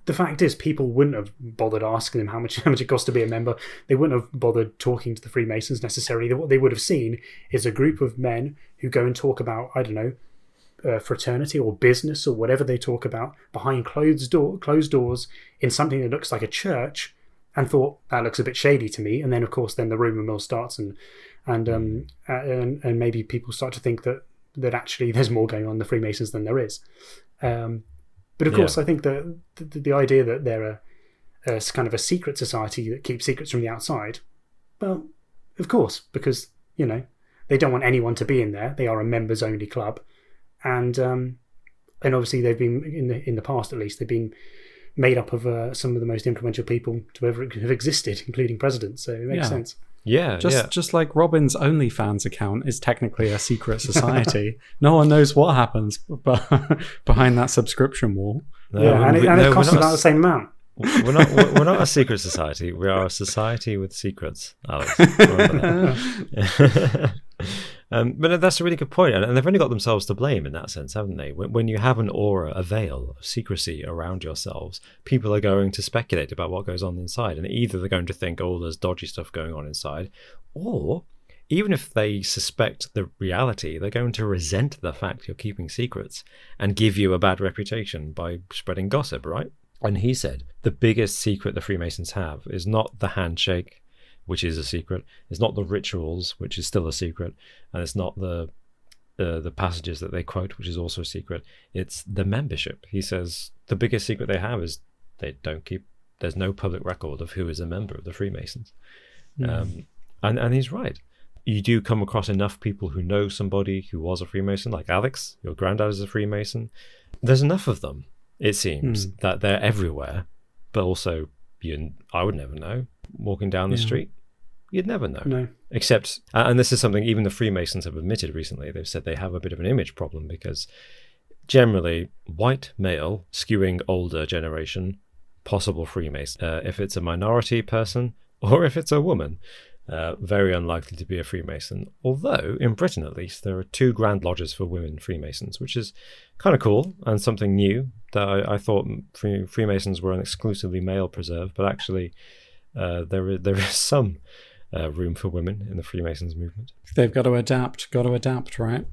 the fact is people wouldn't have bothered asking them how much it costs to be a member. They wouldn't have bothered talking to the Freemasons necessarily. What they would have seen is a group of men who go and talk about, I don't know, fraternity or business or whatever they talk about behind closed doors in something that looks like a church, and thought that looks a bit shady to me. And then, of course, then the rumor mill starts, and maybe people start to think that actually there's more going on in the Freemasons than there is. But of course, I think the idea that they're a kind of a secret society that keeps secrets from the outside, well, of course, because they don't want anyone to be in there. They are a members-only club, and obviously they've been in the past, at least, they've been made up of some of the most influential people to ever have existed, including presidents. So it makes sense. Yeah, just like Robin's OnlyFans account is technically a secret society. No one knows what happens behind that subscription wall. No, and it costs about the same amount. We're not a secret society. We are a society with secrets, Alex. Remember that. But that's a really good point, and they've only got themselves to blame in that sense, haven't they? When you have an aura, a veil of secrecy around yourselves, people are going to speculate about what goes on inside, and either they're going to think, oh, there's dodgy stuff going on inside, or even if they suspect the reality, they're going to resent the fact you're keeping secrets and give you a bad reputation by spreading gossip, right? And he said the biggest secret the Freemasons have is not the handshake, which is a secret. It's not the rituals, which is still a secret, and it's not the passages that they quote, which is also a secret. It's the membership. He says the biggest secret they have is they don't keep. There's no public record of who is a member of the Freemasons, and he's right. you do come across enough people who know somebody who was a Freemason, like Alex, your granddad is a Freemason. There's enough of them, it seems, that they're everywhere. But also, I would never know. Walking down the street, you'd never know. No. Except, and this is something even the Freemasons have admitted recently, they've said they have a bit of an image problem because generally, white male, skewing older generation, possible Freemason. If it's a minority person or if it's a woman, very unlikely to be a Freemason. Although, in Britain at least, there are 2 Grand Lodges for women Freemasons, which is kind of cool and something new that I thought Freemasons were an exclusively male preserve, but actually there is some room for women in the Freemasons movement. They've got to adapt, right?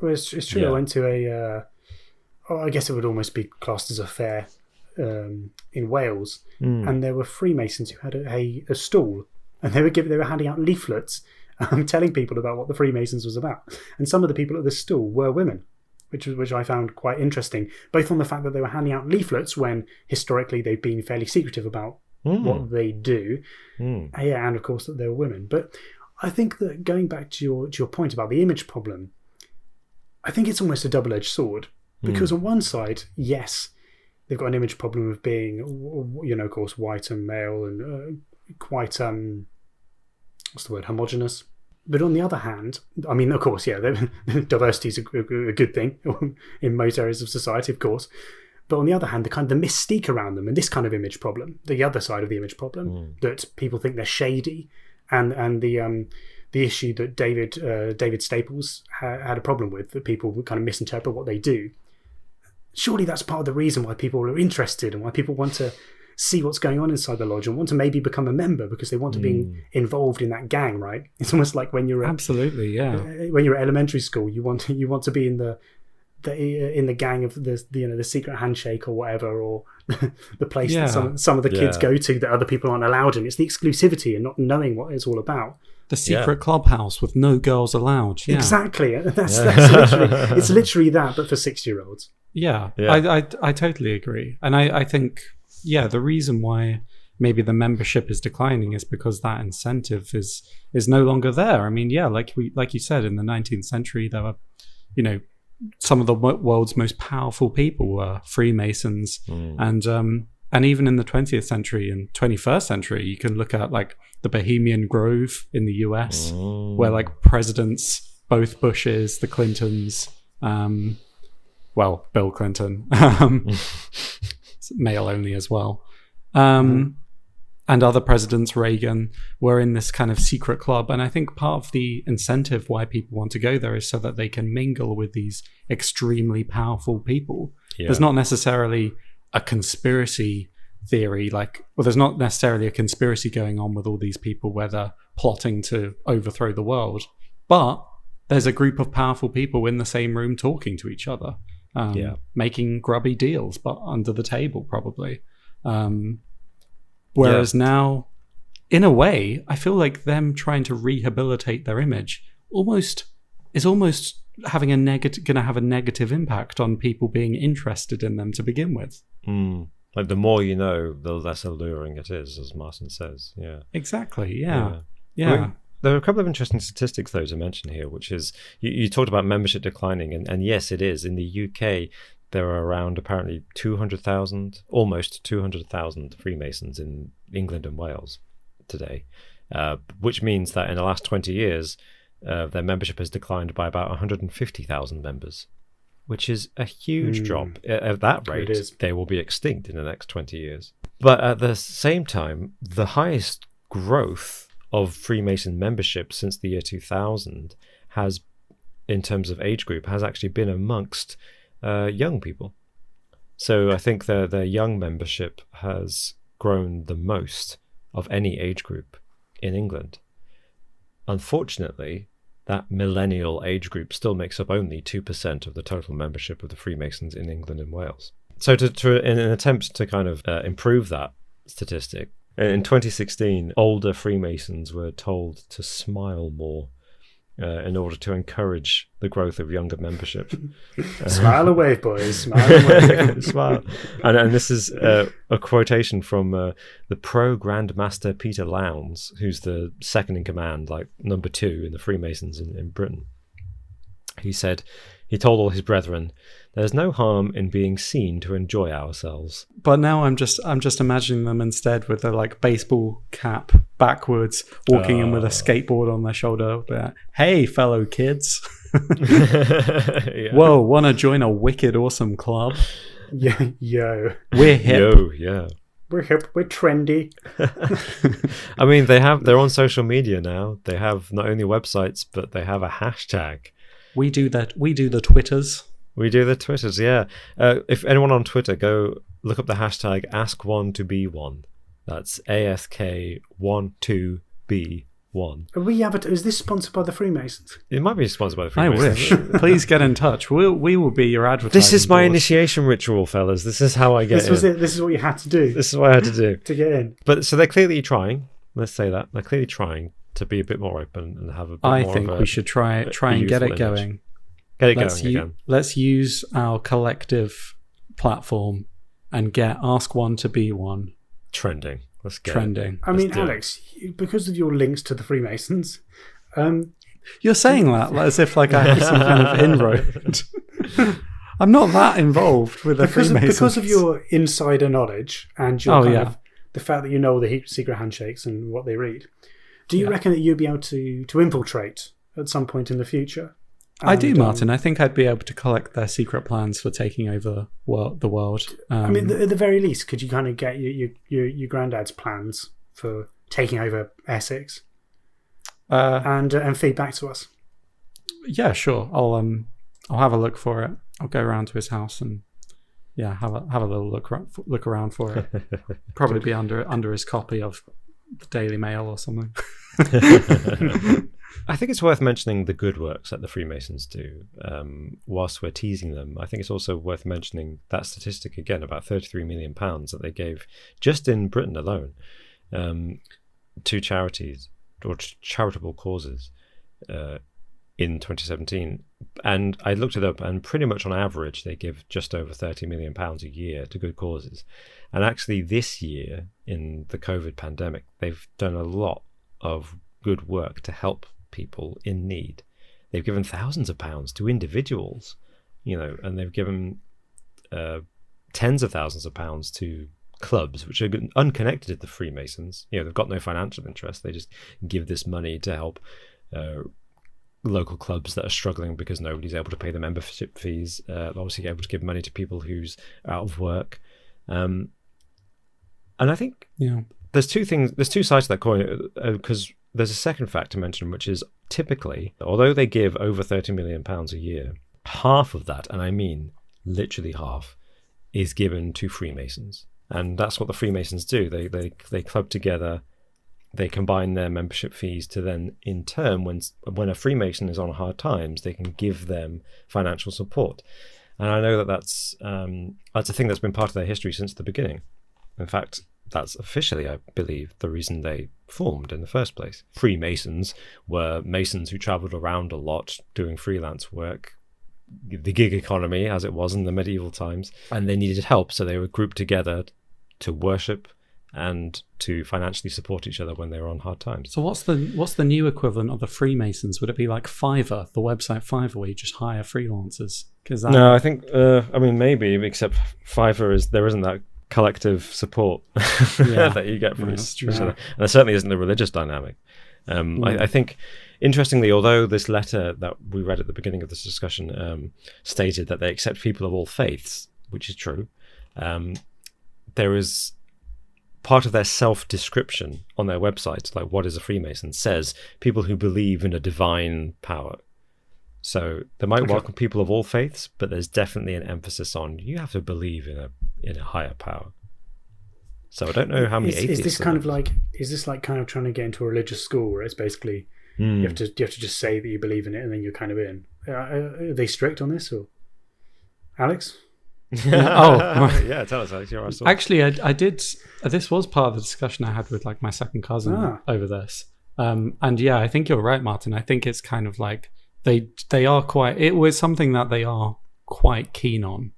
Well, it's true. Yeah. I went to I guess it would almost be classed as a fair in Wales, and there were Freemasons who had a stall, and they were handing out leaflets telling people about what the Freemasons was about. And some of the people at the stall were women, which I found quite interesting, both on the fact that they were handing out leaflets when historically they've been fairly secretive about what they do, and of course that they were women. But I think that going back to your point about the image problem, I think it's almost a double-edged sword, because on one side, yes, they've got an image problem of being, of course, white and male and quite what's the word, homogenous. But on the other hand, I mean, of course, diversity is a good thing in most areas of society, of course. But on the other hand, the mystique around them and this kind of image problem, the other side of the image problem, that people think they're shady, and the issue that David Staples had a problem with, that people would kind of misinterpret what they do. Surely that's part of the reason why people are interested and why people want to see what's going on inside the lodge and want to maybe become a member because they want to be involved in that gang, right? It's almost like when you're absolutely, yeah. When you're at elementary school, you want to be in the gang of the secret handshake or whatever, or the place that some of the kids go to that other people aren't allowed in. It's the exclusivity and not knowing what it's all about. The secret clubhouse with no girls allowed. Yeah. Exactly. That's literally that, but for 6-year-olds. Yeah. I totally agree. And I think, the reason why maybe the membership is declining is because that incentive is no longer there. I mean, like you said, in the 19th century, there were, some of the world's most powerful people were Freemasons. And even in the 20th century and 21st century, you can look at like the Bohemian Grove in the US, where like presidents, both Bushes, the Clintons, Bill Clinton, male only as well, and other presidents, Reagan, were in this kind of secret club. And I think part of the incentive why people want to go there is so that they can mingle with these extremely powerful people. There's not necessarily a conspiracy theory, there's not necessarily a conspiracy going on with all these people where they're plotting to overthrow the world, but there's a group of powerful people in the same room talking to each other, making grubby deals, but under the table probably. Whereas now, in a way, I feel like them trying to rehabilitate their image is almost having going to have a negative impact on people being interested in them to begin with. Like the more you know, the less alluring it is, as Martin says. Yeah, exactly. Yeah. I mean, there are a couple of interesting statistics though to mention here, which is you talked about membership declining, and yes, it is. In the UK, there are around apparently 200,000, almost 200,000 Freemasons in England and Wales today, which means that in the last 20 years, their membership has declined by about 150,000 members, which is a huge drop. At that rate, they will be extinct in the next 20 years. But at the same time, the highest growth of Freemason membership since the year 2000 has, in terms of age group, has actually been amongst young people. So I think their young membership has grown the most of any age group in England. Unfortunately, that millennial age group still makes up only 2% of the total membership of the Freemasons in England and Wales. So in an attempt to kind of improve that statistic, in 2016, older Freemasons were told to smile more in order to encourage the growth of younger membership. Smile and wave, boys. Smile and wave. Smile. And this is a quotation from the pro Grandmaster Peter Lowndes, who's the second in command, like number 2 in the Freemasons in Britain. He said, he told all his brethren, "There's no harm in being seen to enjoy ourselves." But now I'm just imagining them instead with their like baseball cap backwards, walking in with a skateboard on their shoulder. Hey, fellow kids! Yeah. Whoa, want to join a wicked awesome club? Yo. We're hip. Yo, yeah. We're hip. We're trendy. I mean, they're on social media now. They have not only websites, but they have a hashtag. We do that. We do the Twitters. We do the Twitters, yeah. If anyone on Twitter, go look up the hashtag #AskOneToBeOne. That's ASK12B1. Is this sponsored by the Freemasons? It might be sponsored by the I Freemasons. wish. Please get in touch. We will be your advertising. This is my board. initiation ritual, fellas. This is how I get This was in. it. This is what you had to do This is what I had to do. to get in. But so they're clearly trying. Let's say that they're clearly trying to be a bit more open and have a bit I more. think of we should try and get it youthful image. going. Get it going again. Let's use our collective platform and get Ask One to Be One Trending. Let's get trending. I mean, do it. Alex, because of your links to the Freemasons, You're saying that as if like I have some kind of inroad. I'm not that involved with the Freemasons. because of your insider knowledge and your yeah. the fact that you know the secret handshakes and what they read, do you reckon that you'd be able to infiltrate at some point in the future? I do, Martin. I think I'd be able to collect their secret plans for taking over the world. I mean, at the very least, could you kind of get your granddad's plans for taking over Essex and feedback to us? Yeah, sure. I'll have a look for it. I'll go around to his house and have a little look around for it. Probably be under his copy of the Daily Mail or something. I think it's worth mentioning the good works that the Freemasons do. Whilst we're teasing them, I think it's also worth mentioning that statistic again, about £33 million that they gave just in Britain alone to charities or charitable causes in 2017. And I looked it up, and pretty much on average, they give just over £30 million a year to good causes. And actually this year, in the COVID pandemic, they've done a lot of good work to help people in need. They've given thousands of pounds to individuals, and they've given tens of thousands of pounds to clubs which are unconnected to the Freemasons. They've got no financial interest. They just give this money to help local clubs that are struggling because nobody's able to pay the membership fees. Obviously able to give money to people who's out of work. And I think there's two sides to that coin, because there's a second fact to mention, which is typically, although they give over £30 million a year, half of that, and I mean literally half, is given to Freemasons. And that's what the Freemasons do. They club together, they combine their membership fees to then, in turn, when a Freemason is on hard times, they can give them financial support. And I know that's a thing that's been part of their history since the beginning. In fact, that's officially, I believe, the reason they formed in the first place. Freemasons were Masons who travelled around a lot doing freelance work, the gig economy as it was in the medieval times, and they needed help, so they were grouped together to worship and to financially support each other when they were on hard times. So what's the new equivalent of the Freemasons? Would it be like Fiverr, the website Fiverr, where you just hire freelancers? No, I think maybe, except Fiverr there isn't that collective support that you get from each other, and there certainly isn't the religious dynamic. I think, interestingly, although this letter that we read at the beginning of this discussion stated that they accept people of all faiths, which is true, there is part of their self-description on their website, like what is a Freemason, says people who believe in a divine power. So they might welcome people of all faiths, but there's definitely an emphasis on you have to believe in a higher power. So I don't know how many atheists. Is this like kind of trying to get into a religious school where it's basically you have to just say that you believe in it and then you're kind of in? Are they strict on this, or Alex? Yeah, tell us, Alex. You're our source. Actually, I did. This was part of the discussion I had with like my second cousin over this. And yeah, I think you're right, Martin. I think it's kind of like they are quite. It was something that they are quite keen on.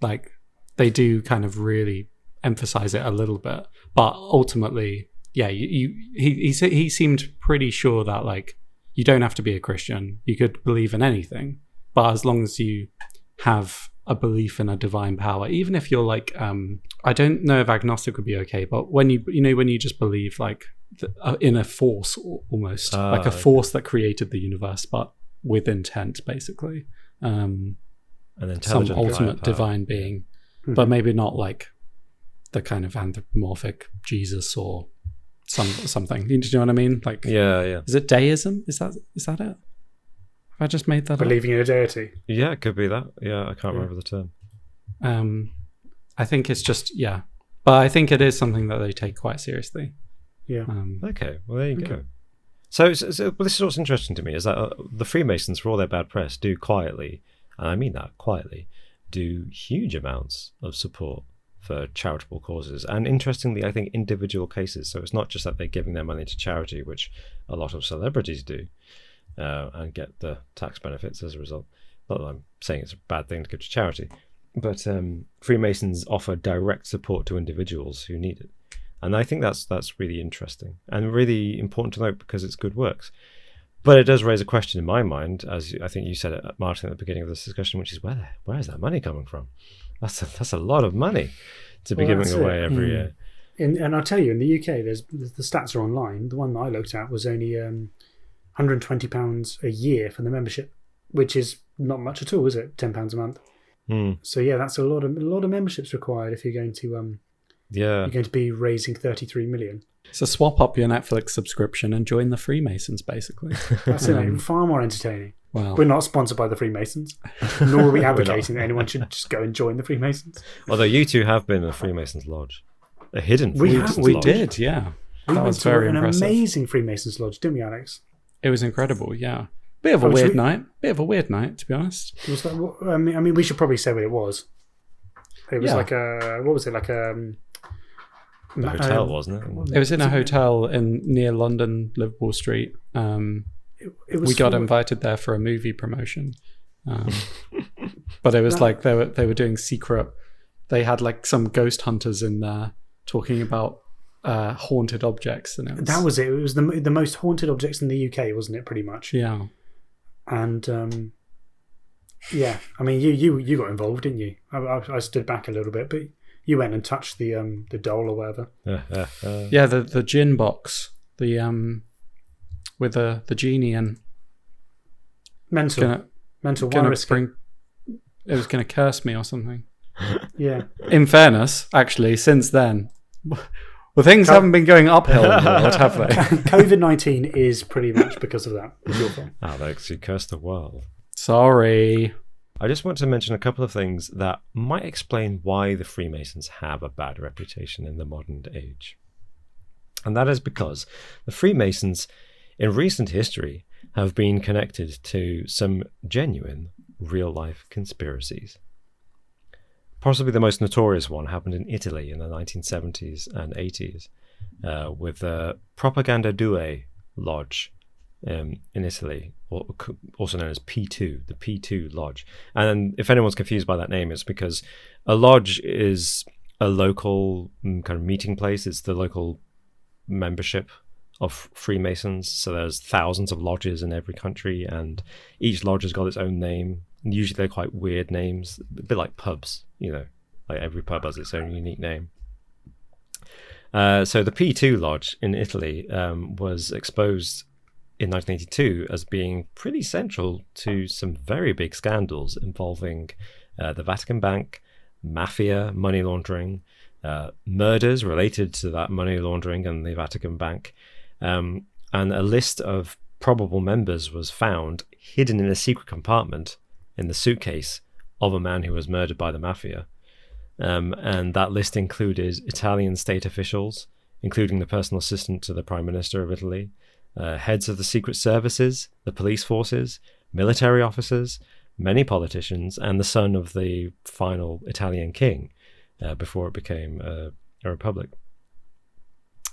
Like they do kind of really emphasize it a little bit, but ultimately, yeah, he seemed pretty sure that like you don't have to be a Christian. You could believe in anything, but as long as you have a belief in a divine power, even if you're like, I don't know if agnostic would be okay, but when when you just believe like in a force almost, like a force that created the universe, but with intent, basically, An some intelligent ultimate power. divine being, but maybe not like the kind of anthropomorphic Jesus or something. Do you know what I mean? Like, Yeah. is it deism? Is that it? Have I just made that up? Believing in a deity. Yeah, it could be that. Yeah, I can't remember the term. I think it's just but I think it is something that they take quite seriously. Yeah. Okay, well there you go. So this is what's interesting to me is that the Freemasons, for all their bad press, do quietly, and I mean that quietly, do huge amounts of support for charitable causes, and interestingly, I think individual cases. So it's not just that they're giving their money to charity, which a lot of celebrities do, and get the tax benefits as a result. Not that I'm saying it's a bad thing to give to charity, but Freemasons offer direct support to individuals who need it. And I think that's really interesting and really important to note because it's good works. But it does raise a question in my mind, as I think you said it, Martin, at the beginning of this discussion, which is where is that money coming from? That's a lot of money to be giving away every year. And I'll tell you, in the UK, the stats are online. The one that I looked at was only £120 a year for the membership, which is not much at all, is it? £10 a month. So yeah, that's a lot of memberships required if you're going to you're going to be raising 33 million. So swap up your Netflix subscription and join the Freemasons, basically. That's far more entertaining. Wow. We're not sponsored by the Freemasons, nor are we advocating that anyone should just go and join the Freemasons. Although you two have been in a Freemasons lodge, a hidden Freemasons We lodge. did, yeah. We That went was to very an impressive. amazing Freemasons lodge, didn't we, Alex? It was incredible, yeah. Bit of a weird night, to be honest. Was that, I mean, we should probably say what it was. It was like a, what was it, like a hotel, wasn't it? It was in a hotel near London, Liverpool Street. We got invited there for a movie promotion, but it was like they were doing secret. They had like some ghost hunters in there talking about haunted objects, and that was it. It was the most haunted objects in the UK, wasn't it? Pretty much. Yeah. And yeah, I mean, you got involved, didn't you? I stood back a little bit, but you went and touched the doll or whatever. Yeah, the gin box, with the genie in. Mental. Why risk it? It was going to curse me or something. Yeah. In fairness, actually, since then, well, things haven't been going uphill in the world, have they? COVID-19 is pretty much because of that. It's your fault. Alex, you cursed the world. Sorry. I just want to mention a couple of things that might explain why the Freemasons have a bad reputation in the modern age. And that is because the Freemasons, in recent history, have been connected to some genuine real-life conspiracies. Possibly the most notorious one happened in Italy in the 1970s and 80s with the Propaganda Due Lodge in Ity, also known as P2, the P2 Lodge. And if anyone's confused by that name, it's because a lodge is a local kind of meeting place. It's the local membership of Freemasons. So there's thousands of lodges in every country, and each lodge has got its own name. And usually they're quite weird names, a bit like pubs, like every pub has its own unique name. So the P2 Lodge in Italy was exposed in 1982 as being pretty central to some very big scandals involving the Vatican Bank, mafia, money laundering, murders related to that money laundering and the Vatican Bank, and a list of probable members was found hidden in a secret compartment in the suitcase of a man who was murdered by the mafia. And that list included Italian state officials, including the personal assistant to the Prime Minister of Italy, heads of the secret services, the police forces, military officers, many politicians, and the son of the final Italian king before it became a republic.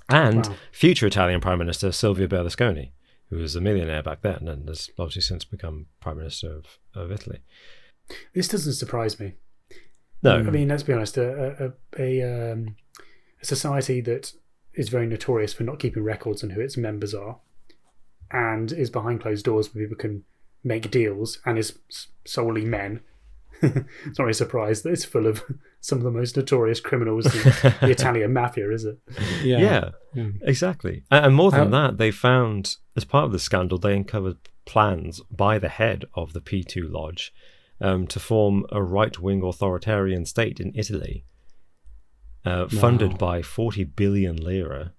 and Wow. future Italian Prime Minister Silvio Berlusconi, who was a millionaire back then and has obviously since become Prime Minister of Italy. This doesn't surprise me. No, I mean, let's be honest. A society that is very notorious for not keeping records on who its members are, and is behind closed doors where people can make deals, and is solely men. It's not really a surprise that it's full of some of the most notorious criminals in the Italian mafia, is it? yeah, exactly. And more than that, they found, as part of the scandal, they uncovered plans by the head of the P2 Lodge to form a right-wing authoritarian state in Italy, funded by 40 billion lira,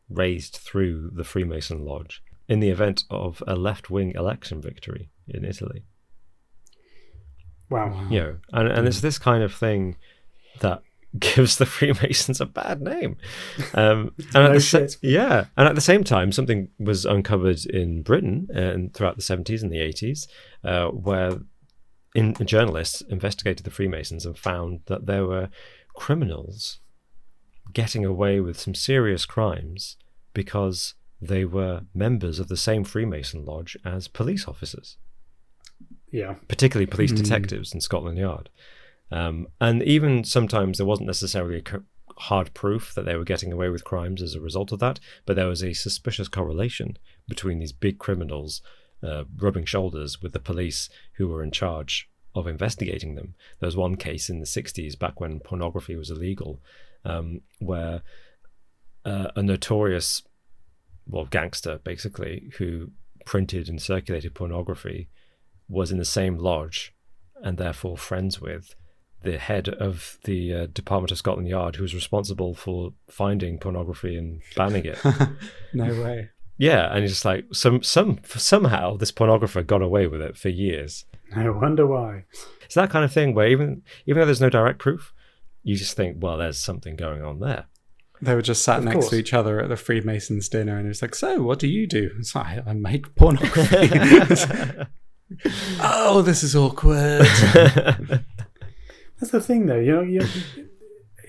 raised through the Freemason Lodge, in the event of a left-wing election victory in Italy. Wow. You know, and it's this kind of thing that gives the Freemasons a bad name. And No shit. and at the same time, something was uncovered in Britain and throughout the 70s and the 80s, where journalists investigated the Freemasons and found that there were criminals getting away with some serious crimes because they were members of the same Freemason lodge as police officers. Yeah. Particularly police detectives in Scotland Yard. And even sometimes there wasn't necessarily hard proof that they were getting away with crimes as a result of that, but there was a suspicious correlation between these big criminals rubbing shoulders with the police who were in charge of investigating them. There was one case in the 60s, back when pornography was illegal, where a notorious, gangster, basically, who printed and circulated pornography was in the same lodge and therefore friends with the head of the Department of Scotland Yard, who was responsible for finding pornography and banning it. No way. Yeah, and it's just like somehow this pornographer got away with it for years. I wonder why. It's that kind of thing where even though there's no direct proof, you just think, well, there's something going on there. They were just sat Of next course. to each other at the Freemasons dinner, and it was like, so what do you do? It's like, I make pornography. Oh, this is awkward. That's the thing, though.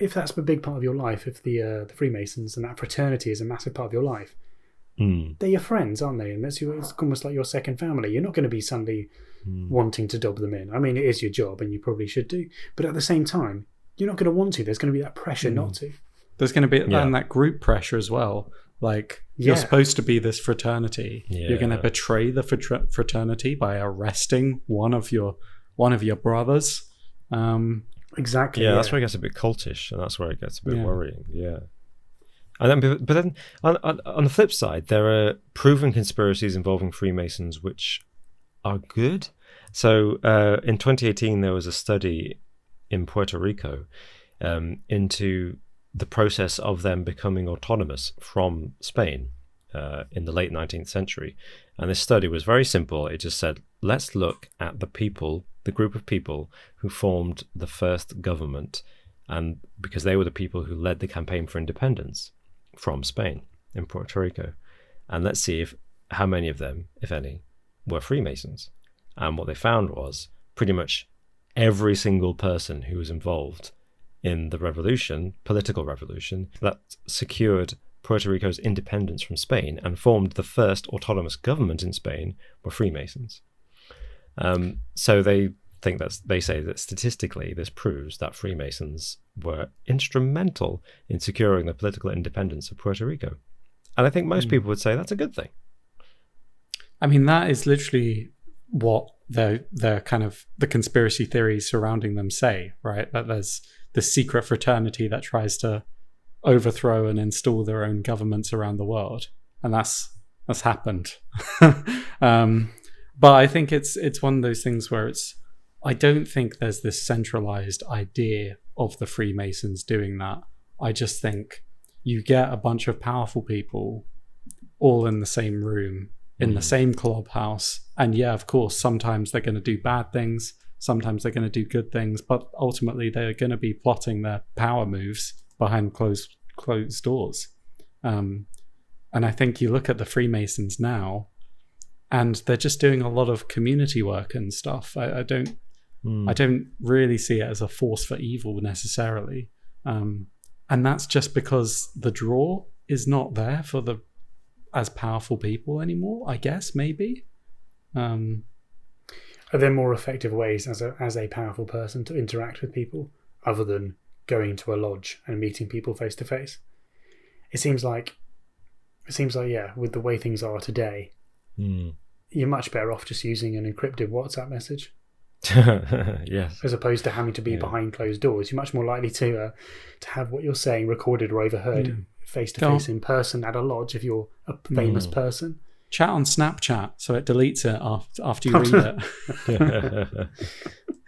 If that's a big part of your life, if the Freemasons and that fraternity is a massive part of your life, they're your friends, aren't they? And it's almost like your second family. You're not going to be suddenly wanting to dob them in. I mean, it is your job, and you probably should do. But at the same time, you're not going to want to. There's going to be that pressure not to. There's going to be and that group pressure as well. Like, you're supposed to be this fraternity. Yeah. You're going to betray the fraternity by arresting one of your brothers. Exactly. Yeah, that's where it gets a bit cultish, and that's where it gets a bit worrying. Yeah. And then, but then on the flip side, there are proven conspiracies involving Freemasons which are good. So in 2018, there was a study in Puerto Rico into the process of them becoming autonomous from Spain in the late 19th century. And this study was very simple. It just said, let's look at the group of people who formed the first government, and because they were the people who led the campaign for independence from Spain in Puerto Rico. And let's see how many of them, if any, were Freemasons. And what they found was pretty much every single person who was involved in the political revolution, that secured Puerto Rico's independence from Spain and formed the first autonomous government in Spain, were Freemasons. So they say that statistically this proves that Freemasons were instrumental in securing the political independence of Puerto Rico. And I think most people would say that's a good thing. I mean, that is literally what the kind of the conspiracy theories surrounding them say, right? That there's the secret fraternity that tries to overthrow and install their own governments around the world, and that's happened. But I think it's one of those things where I don't think there's this centralized idea of the Freemasons doing that. I just think you get a bunch of powerful people all in the same room, in the same clubhouse, and of course, sometimes they're going to do bad things, sometimes they're going to do good things, but ultimately they're going to be plotting their power moves behind closed doors. And I think you look at the Freemasons now, and they're just doing a lot of community work and stuff. I don't really see it as a force for evil necessarily. And that's just because the draw is not there for the as powerful people anymore, I guess, maybe. Are there more effective ways as a powerful person to interact with people other than going to a lodge and meeting people face to face? It seems like, yeah, with the way things are today, you're much better off just using an encrypted WhatsApp message. Yes. As opposed to having to be behind closed doors. You're much more likely to have what you're saying recorded or overheard face to face in person at a lodge if you're a famous person. Chat on Snapchat, so it deletes it after you read it.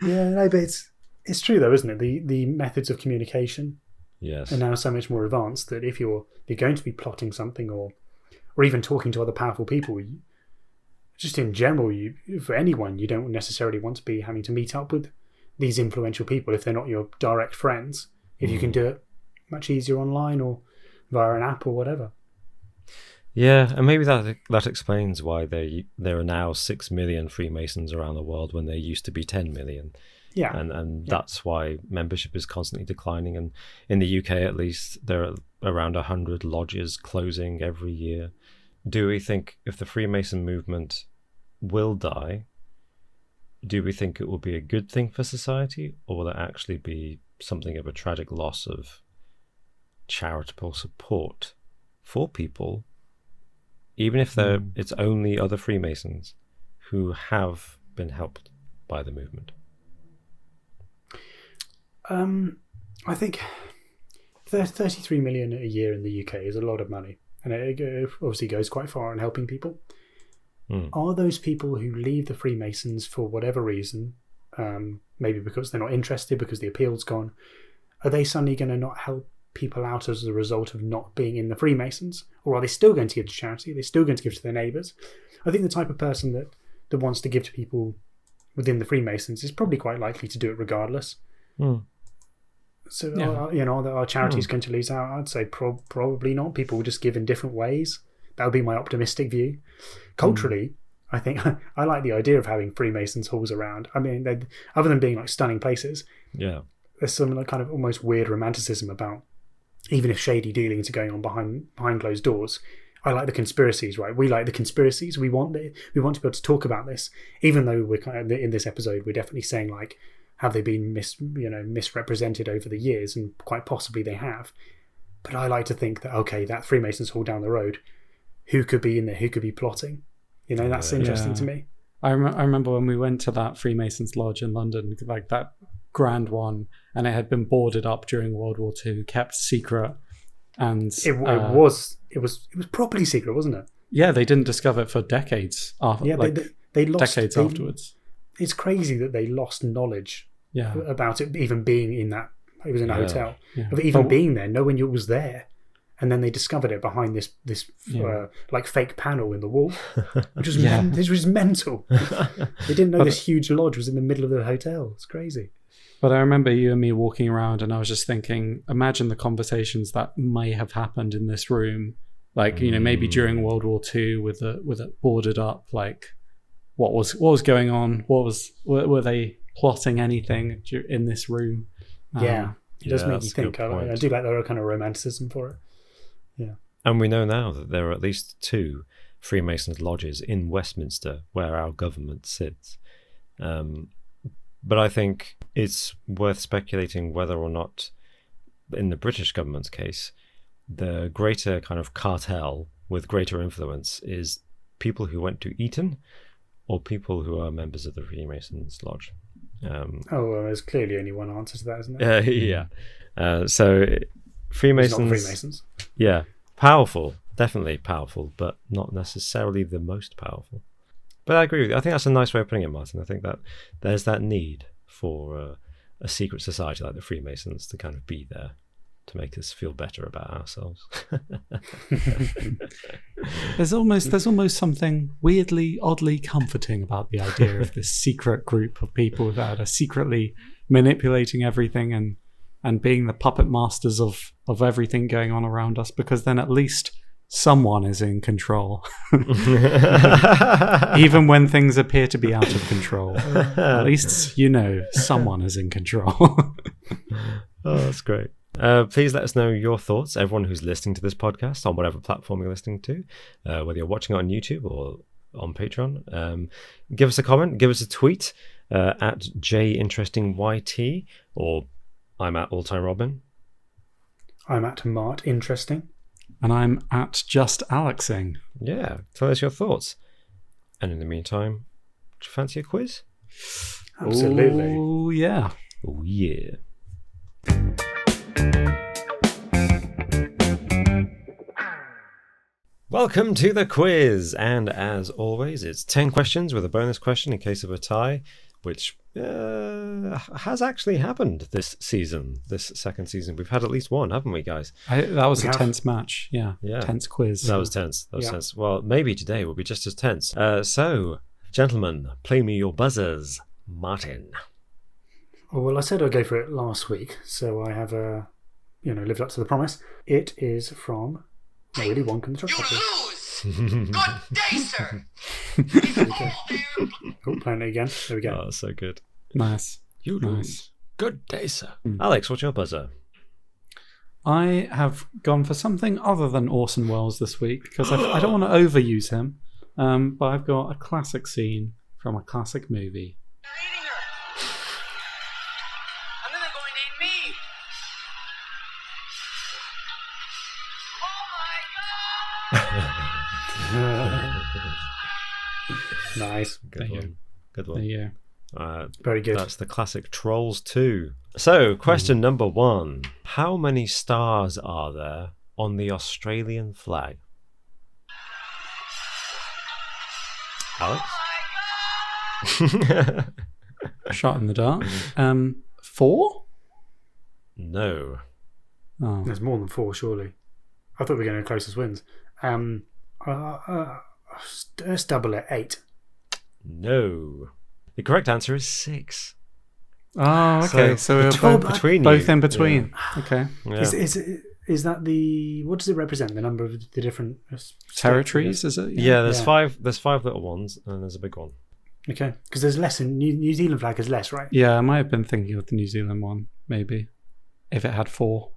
Yeah, no, but it's true though, isn't it? The methods of communication are now so much more advanced that if you're going to be plotting something or even talking to other powerful people, just in general, for anyone, you don't necessarily want to be having to meet up with these influential people if they're not your direct friends. If you can do it much easier online or via an app or whatever. Yeah, and maybe that explains why there are now 6 million Freemasons around the world when there used to be 10 million. Yeah, and that's why membership is constantly declining. And in the UK, at least, there are around 100 lodges closing every year. Do we think if the Freemason movement will die, do we think it will be a good thing for society, or will it actually be something of a tragic loss of charitable support for people, even if it's only other Freemasons who have been helped by the movement? I think 33 million a year in the UK is a lot of money, and it obviously goes quite far in helping people. Are those people who leave the Freemasons for whatever reason, maybe because they're not interested, because the appeal's gone, are they suddenly going to not help people out as a result of not being in the Freemasons? Or are they still going to give to charity? Are they still going to give to their neighbours? I think the type of person that wants to give to people within the Freemasons is probably quite likely to do it regardless. So, are charities going to lose out? I'd say probably not. People will just give in different ways. That would be my optimistic view. Culturally, I think I like the idea of having Freemasons halls around. I mean, other than being like stunning places, there's some kind of almost weird romanticism about, even if shady dealings are going on behind closed doors, I like the conspiracies, right? We like the conspiracies. We want to be able to talk about this, even though we're kind of, in this episode, we're definitely saying like, have they been misrepresented over the years? And quite possibly they have. But I like to think that, okay, that Freemasons hall down the road, who could be in there? Who could be plotting? That's interesting to me. I remember when we went to that Freemasons lodge in London, like that grand one, and it had been boarded up during World War II, kept secret, and it was properly secret, wasn't it? Yeah, they didn't discover it for decades after. Yeah, they lost decades afterwards. It's crazy that they lost knowledge about it even being in that. It was in a hotel. Yeah. Of even being there, no one was there. And then they discovered it behind this like fake panel in the wall, which was this was mental. They didn't know this huge lodge was in the middle of the hotel. It's crazy. But I remember you and me walking around, and I was just thinking, imagine the conversations that may have happened in this room, like maybe during World War II with it boarded up. Like, what was going on? Were they plotting anything in this room? It does make you think. I do like the kind of romanticism for it. Yeah. And we know now that there are at least 2 Freemasons lodges in Westminster where our government sits. But I think it's worth speculating whether or not, in the British government's case, the greater kind of cartel with greater influence is people who went to Eton or people who are members of the Freemasons Lodge. There's clearly only one answer to that, isn't there? So Freemasons... Not Freemasons. Yeah, powerful, definitely powerful, but not necessarily the most powerful. But I agree with you. I think that's a nice way of putting it, Martin. I think that there's that need for a secret society like the Freemasons to kind of be there to make us feel better about ourselves. There's almost something weirdly, oddly comforting about the idea of this secret group of people that are secretly manipulating everything and being the puppet masters of everything going on around us, because then at least someone is in control. Even when things appear to be out of control, at least someone is in control. Oh, that's great. Please let us know your thoughts, everyone who's listening to this podcast on whatever platform you're listening to, whether you're watching it on YouTube or on Patreon. Give us a comment, give us a tweet at JInterestingYT, or I'm at Alltime Robin. I'm at Mart Interesting. And I'm at Just Alexing. Yeah, tell us your thoughts. And in the meantime, do you fancy a quiz? Absolutely. Oh, yeah. Oh, yeah. Welcome to the quiz, and as always, it's 10 questions with a bonus question in case of a tie, which has actually happened this season, this second season. We've had at least one, haven't we, guys? That was a tense match. Yeah. Tense quiz. That was tense. Tense. Well, maybe today will be just as tense. So, gentlemen, play me your buzzers. Martin. Oh, well, I said I'd go for it last week, so I have lived up to the promise. It is from Willy Wonka and the Chocolate Factory. Lose! Good day, sir! Oh, playing it again. There we go. Oh, so good. Nice. You Nice. lose. Good day, sir. Alex, what's your buzzer? I have gone for something other than Orson Welles this week because I don't want to overuse him, but I've got a classic scene from a classic movie. They're eating her! And then they're going to eat me! Nice. Good one. Good There one. you Very good. That's the classic Trolls 2. So, question number 1. How many stars are there on the Australian flag? Alex? go. Shot in the dark. 4? No. Oh. There's more than 4, surely. I thought we were going to closest wins. Let's double it. 8. No. The correct answer is 6. Oh, okay. So we're between, both, between both you. in between. Okay. Yeah. Is that the... What does it represent? The number of the different... Territories, is it? Yeah, there's Yeah. 5. There's 5 little ones, and there's a big one. Okay. Because there's less in... New Zealand flag is less, right? Yeah, I might have been thinking of the New Zealand one, maybe. If it had 4.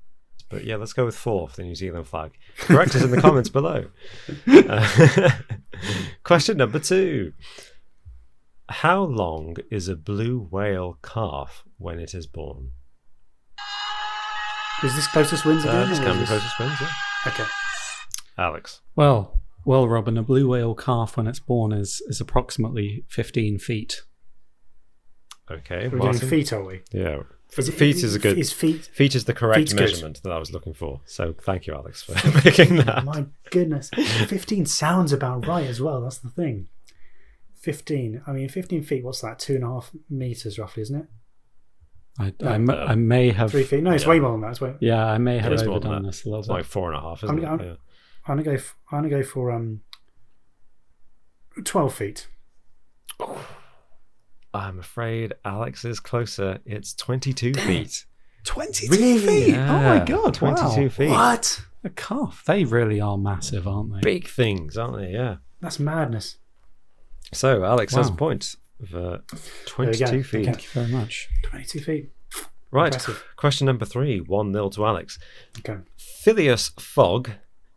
But yeah, let's go with 4 for the New Zealand flag. Correct us in the comments below. Question number 2. How long is a blue whale calf when it is born? Is this closest wins again? This or can is be this- closest wins, yeah. Okay. Alex. Well, Robin, a blue whale calf when it's born is approximately 15 feet. Okay. We're Martin? doing feet, are we? Yeah. Is it- Feet is a good. Is feet... Feet is the correct Feet's good. measurement that I was looking for. So thank you, Alex, for picking that. My goodness. 15 sounds about right as well. That's the thing. 15. I mean, 15 feet, what's that? 2.5 meters roughly, isn't it? I may have. 3 feet? No, it's Yeah. way more than that. It's way... Yeah, I may have It is more than overdone that. this a little It's bit. like 4.5, isn't I'm- it? Yeah. I'm gonna go for 12 feet. I'm afraid Alex is closer. It's 22 feet. 22 Really? feet! Oh my Yeah, god, 22 wow. feet. What? A calf. They really are massive, aren't they? Big things, aren't they? Yeah. That's madness. So Alex has a Wow. point for There we 22 go. feet. Okay. Thank you very much. 22 feet. Right. Impressive. Question number 3, 1-0 to Alex. Okay. Phileas Fogg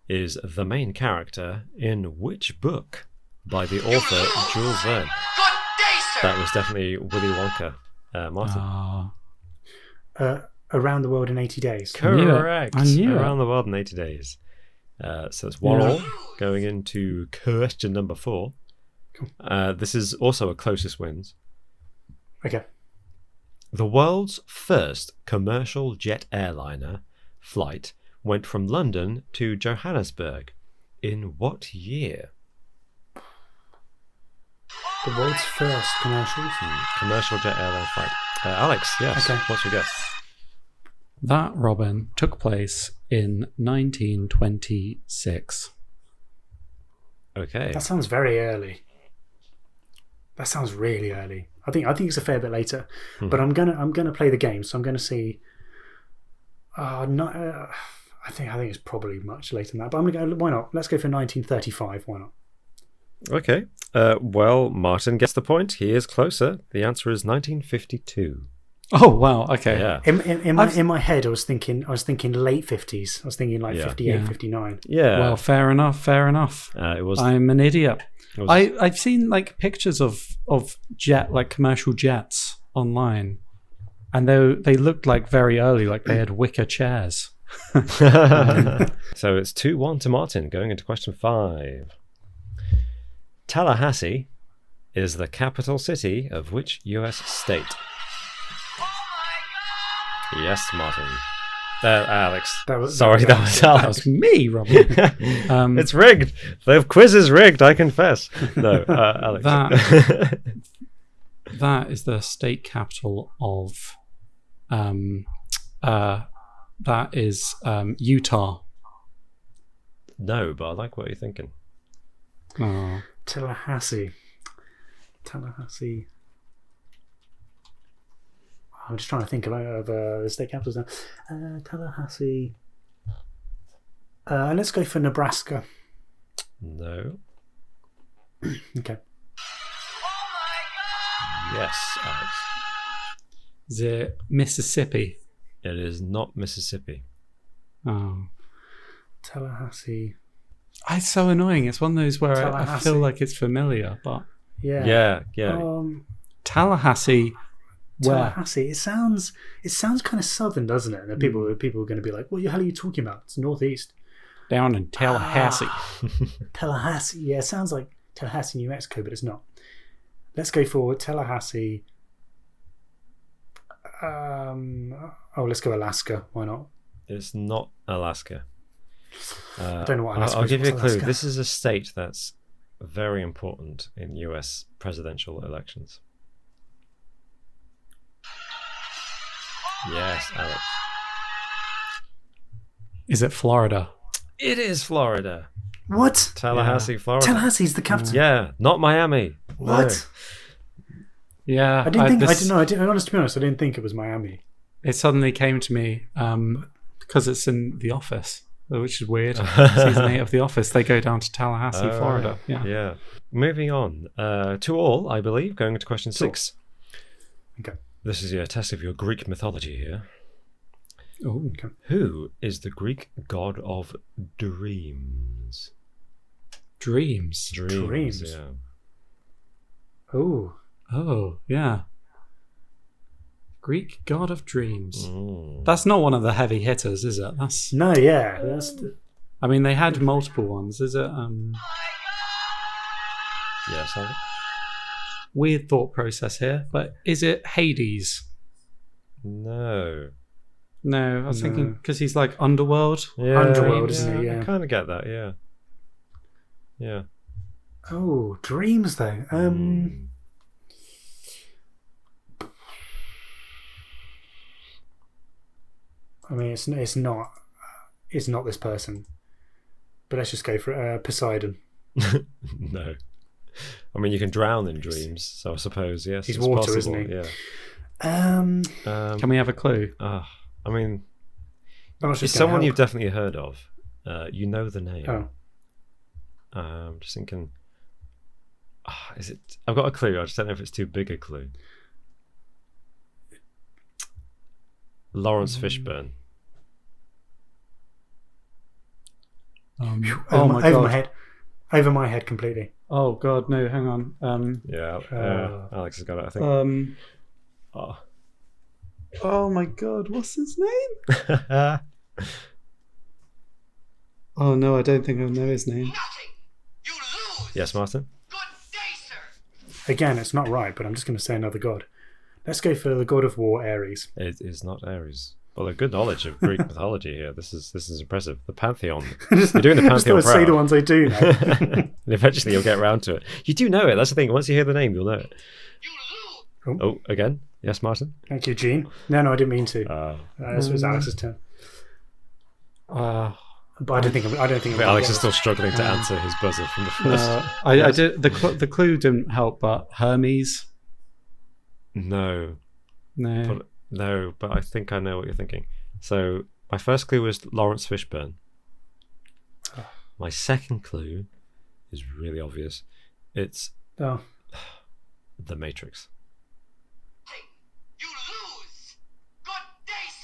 is the main character in which book by the author Jules Verne? Good day, sir! That was definitely Willy Wonka. Martin. Around the world in 80 days. knew it. Correct. I knew it. Around the world in 80 days. So it's 1-all going into question number 4. This is also a closest wins. Okay. The world's first commercial jet airliner flight went from London to Johannesburg. In what year? The world's first commercials. Commercial jet airline flight. Alex, yes. Okay. What's your guess? That, Robin, took place in 1926. Okay. That sounds very early. That sounds really early. I think it's a fair bit later. But I'm gonna play the game, so I'm gonna see. I think it's probably much later than that. But I'm gonna go. Why not? Let's go for 1935. Why not? Okay. Well, Martin gets the point. He is closer. The answer is 1952. Oh wow. Okay. Yeah. In my head, I was thinking late 50s. I was thinking like Yeah. 58, Yeah. 59. Yeah. Well, fair enough. Fair enough. It was. I'm an idiot. It was I've seen like pictures of commercial jets online, and they looked like very early, like they had wicker chairs. So it's 2-1 to Martin. Going into question 5. Tallahassee is the capital city of which U.S. state? Yes, Martin. Alex. That was Sorry, that was That Alex. was me, Robin. It's rigged. The quiz is rigged, I confess. No, Alex. That is the state capital of that is Utah. No, but I like what you're thinking. Oh. Tallahassee. I'm just trying to think of the state capitals now. Tallahassee. Let's go for Nebraska. No. Okay. Yes, Alex. Is it Mississippi? It is not Mississippi. Oh. Tallahassee. It's so annoying. It's one of those where I Tallahassee. feel like it's familiar, but Yeah. Yeah. Tallahassee. Where? Tallahassee. It sounds kind of southern, doesn't it? And people are going to be like, "What the hell are you talking about? It's northeast." Down in Tallahassee. Tallahassee. Yeah, it sounds like Tallahassee, New Mexico, but it's not. Let's go for Tallahassee. Let's go Alaska. Why not? It's not Alaska. I don't know what Alaska I'll is. give you a What's clue. Alaska? This is a state that's very important in US presidential elections. Yes, Alex. Is it Florida? It is Florida. What? Tallahassee, Florida. Tallahassee's the capital. Yeah, not Miami. What? Yeah. I didn't think. Honest to be honest, I didn't think it was Miami. It suddenly came to me because it's in The Office, which is weird. Season 8 of The Office, they go down to Tallahassee, Florida. Yeah. Moving on. 2-2, I believe, going into question 6. Okay. This is your test of your Greek mythology here. Oh, Okay. Who is the Greek god of dreams? dreams. Dreams. Yeah. Oh. Oh, yeah. Greek god of dreams. Mm. That's not one of the heavy hitters, is it? That's. No, yeah. I mean, they had multiple ones. Is it? Yes, Alex? Weird thought process here, but is it Hades? No. No, I was No. thinking because he's like underworld. Yeah, Underworld, isn't he? Yeah. I kind of get that, yeah. Yeah. Oh, dreams though. I mean, it's not this person, but let's just go for Poseidon. No. I mean, you can drown in dreams, so I suppose, yes. He's it's water, possible, isn't he? Yeah. Can we have a clue? I mean, I'm not it's just someone gonna you've help. definitely heard of. You know the name. Oh, I'm just thinking. Is it? I've got a clue. I just don't know if it's too big a clue. Lawrence Fishburne. Oh my over god! my head, over my head completely. Oh god! No, hang on. Yeah, Alex has got it. I think. Oh my god! What's his name? Oh no, I don't think I know his name. Nothing. You lose. Yes, Martin. Good day, sir. Again, it's not right, but I'm just going to say another god. Let's go for the god of war, Ares. It is not Ares. Well, a good knowledge of Greek mythology here. This is impressive. The Pantheon. You're doing the Just Pantheon thought I'd say the proud. ones I do know. And eventually you'll get around to it. You do know it. That's the thing. Once you hear the name, you'll know it. You lose. Oh, again. Yes, Martin. Thank you, Gene. No, I didn't mean to. This was Alex's turn. But I don't think. I don't think. But Alex is still struggling to answer his buzzer from the first. I did the clue didn't help, but Hermes. No, No. but I think I know what you're thinking. So my first clue was Lawrence Fishburne. My second clue is really obvious. It's Oh, The Matrix. You lose.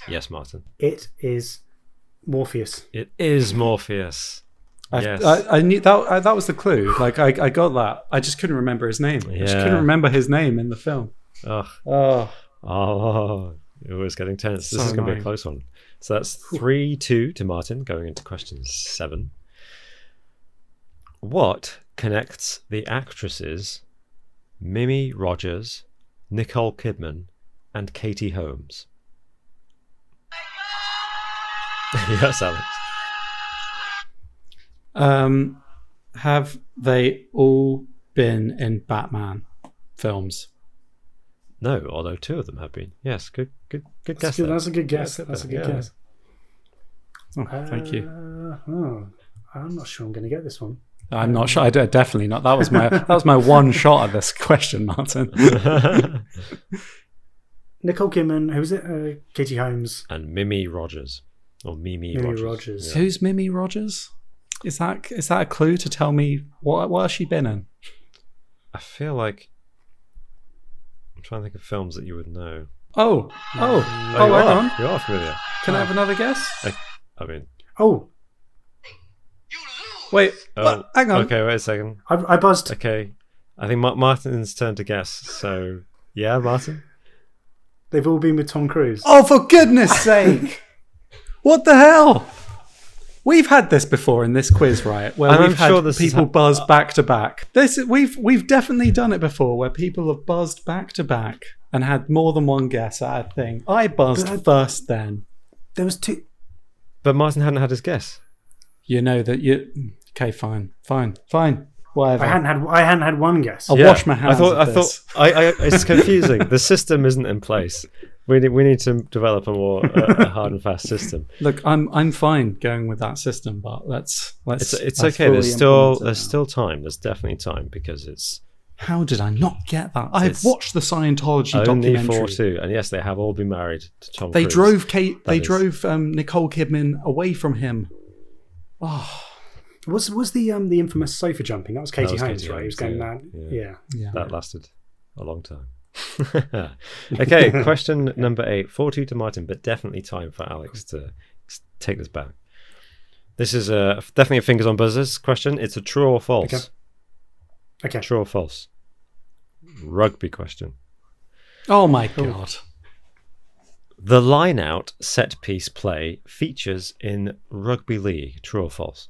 Yes, Martin. It is Morpheus. It is Morpheus. Yes. I knew that. That was the clue. Like I got that. I just couldn't remember his name. I just couldn't Yeah. remember his name in the film. Ugh. Oh, Oh, it was getting tense. This So is going to be a annoying. close one. So that's 3-2 to Martin, going into question 7. What connects the actresses Mimi Rogers, Nicole Kidman, and Katie Holmes? Yes, Alex. have they all been in Batman films? No, although 2 of them have been. Yes, good guess. there. That's a good guess. Yeah, That's a good yeah. guess. Oh, thank you. I'm not sure I'm going to get this one. I'm not sure. Definitely not. That was my one shot at this question, Martin. Nicole Kidman, who was it? Katie Holmes. And Mimi Rogers. Or Mimi Mimi Rogers. Rogers. Yeah. Who's Mimi Rogers? Is that a clue to tell me what has she been in? I feel like I'm trying to think of films that you would know. Oh, you hang are. on. You are familiar. Can I have another guess? I mean, Oh, Wait, oh, hang on. Okay, wait a second. I buzzed. Okay, I think Martin's turn to guess. So, yeah, Martin. They've all been with Tom Cruise. Oh, for goodness sake! What the hell? We've had this before in this quiz, right? Where And we've I'm had sure this people has buzz back to back. We've definitely done it before, where people have buzzed back to back and had more than one guess at a thing. I buzzed first, then. There was 2. But Martin hadn't had his guess. You know that you. Okay, fine, whatever. I hadn't had one guess. I'll wash my hands. I of this. thought. It's confusing. The system isn't in place. We need to develop a more hard and fast system. Look, I'm fine going with that system, but let's. It's let's okay. fully There's implement it now. still time. There's definitely time because it's How did I not get that? I've It's watched the Scientology only documentary. 4-2, and yes, they have all been married to Tom They Cruise. drove Kate. That They is- drove Nicole Kidman away from him. Oh, Was the infamous sofa jumping? That was Katie was Holmes, Katie right? He was Holmes, going yeah, mad. yeah. Yeah. yeah. That lasted a long time. Okay, question number 8. 4-2 to Martin, but definitely time for Alex to take this back. This is definitely a fingers on buzzers question. It's a true or false. Okay. True or false? Rugby question. Oh my god. The line-out set-piece play features in rugby league. True or false?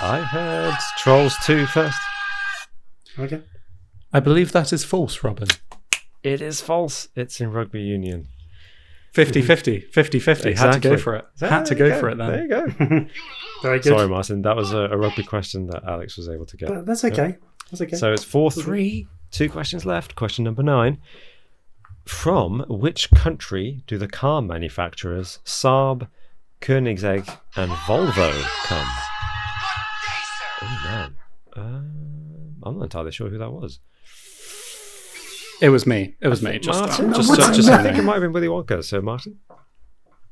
I heard Trolls 2 first. Okay. I believe that is false, Robin. It is false. It's in rugby union. 50-50. 50-50. Had to go Exactly. for it. There Had to you go go. for it then. There you go. Very good. Sorry, Martin. That was a rugby question that Alex was able to get. But that's okay. That's okay. So it's 4-3. 2 questions left. Question number 9. From which country do the car manufacturers Saab, Koenigsegg, and Volvo come? Oh man, I'm not entirely sure who that was. It was me. It was me. Just Martin? so I think you it know. might have been Willy Wonka. So Martin.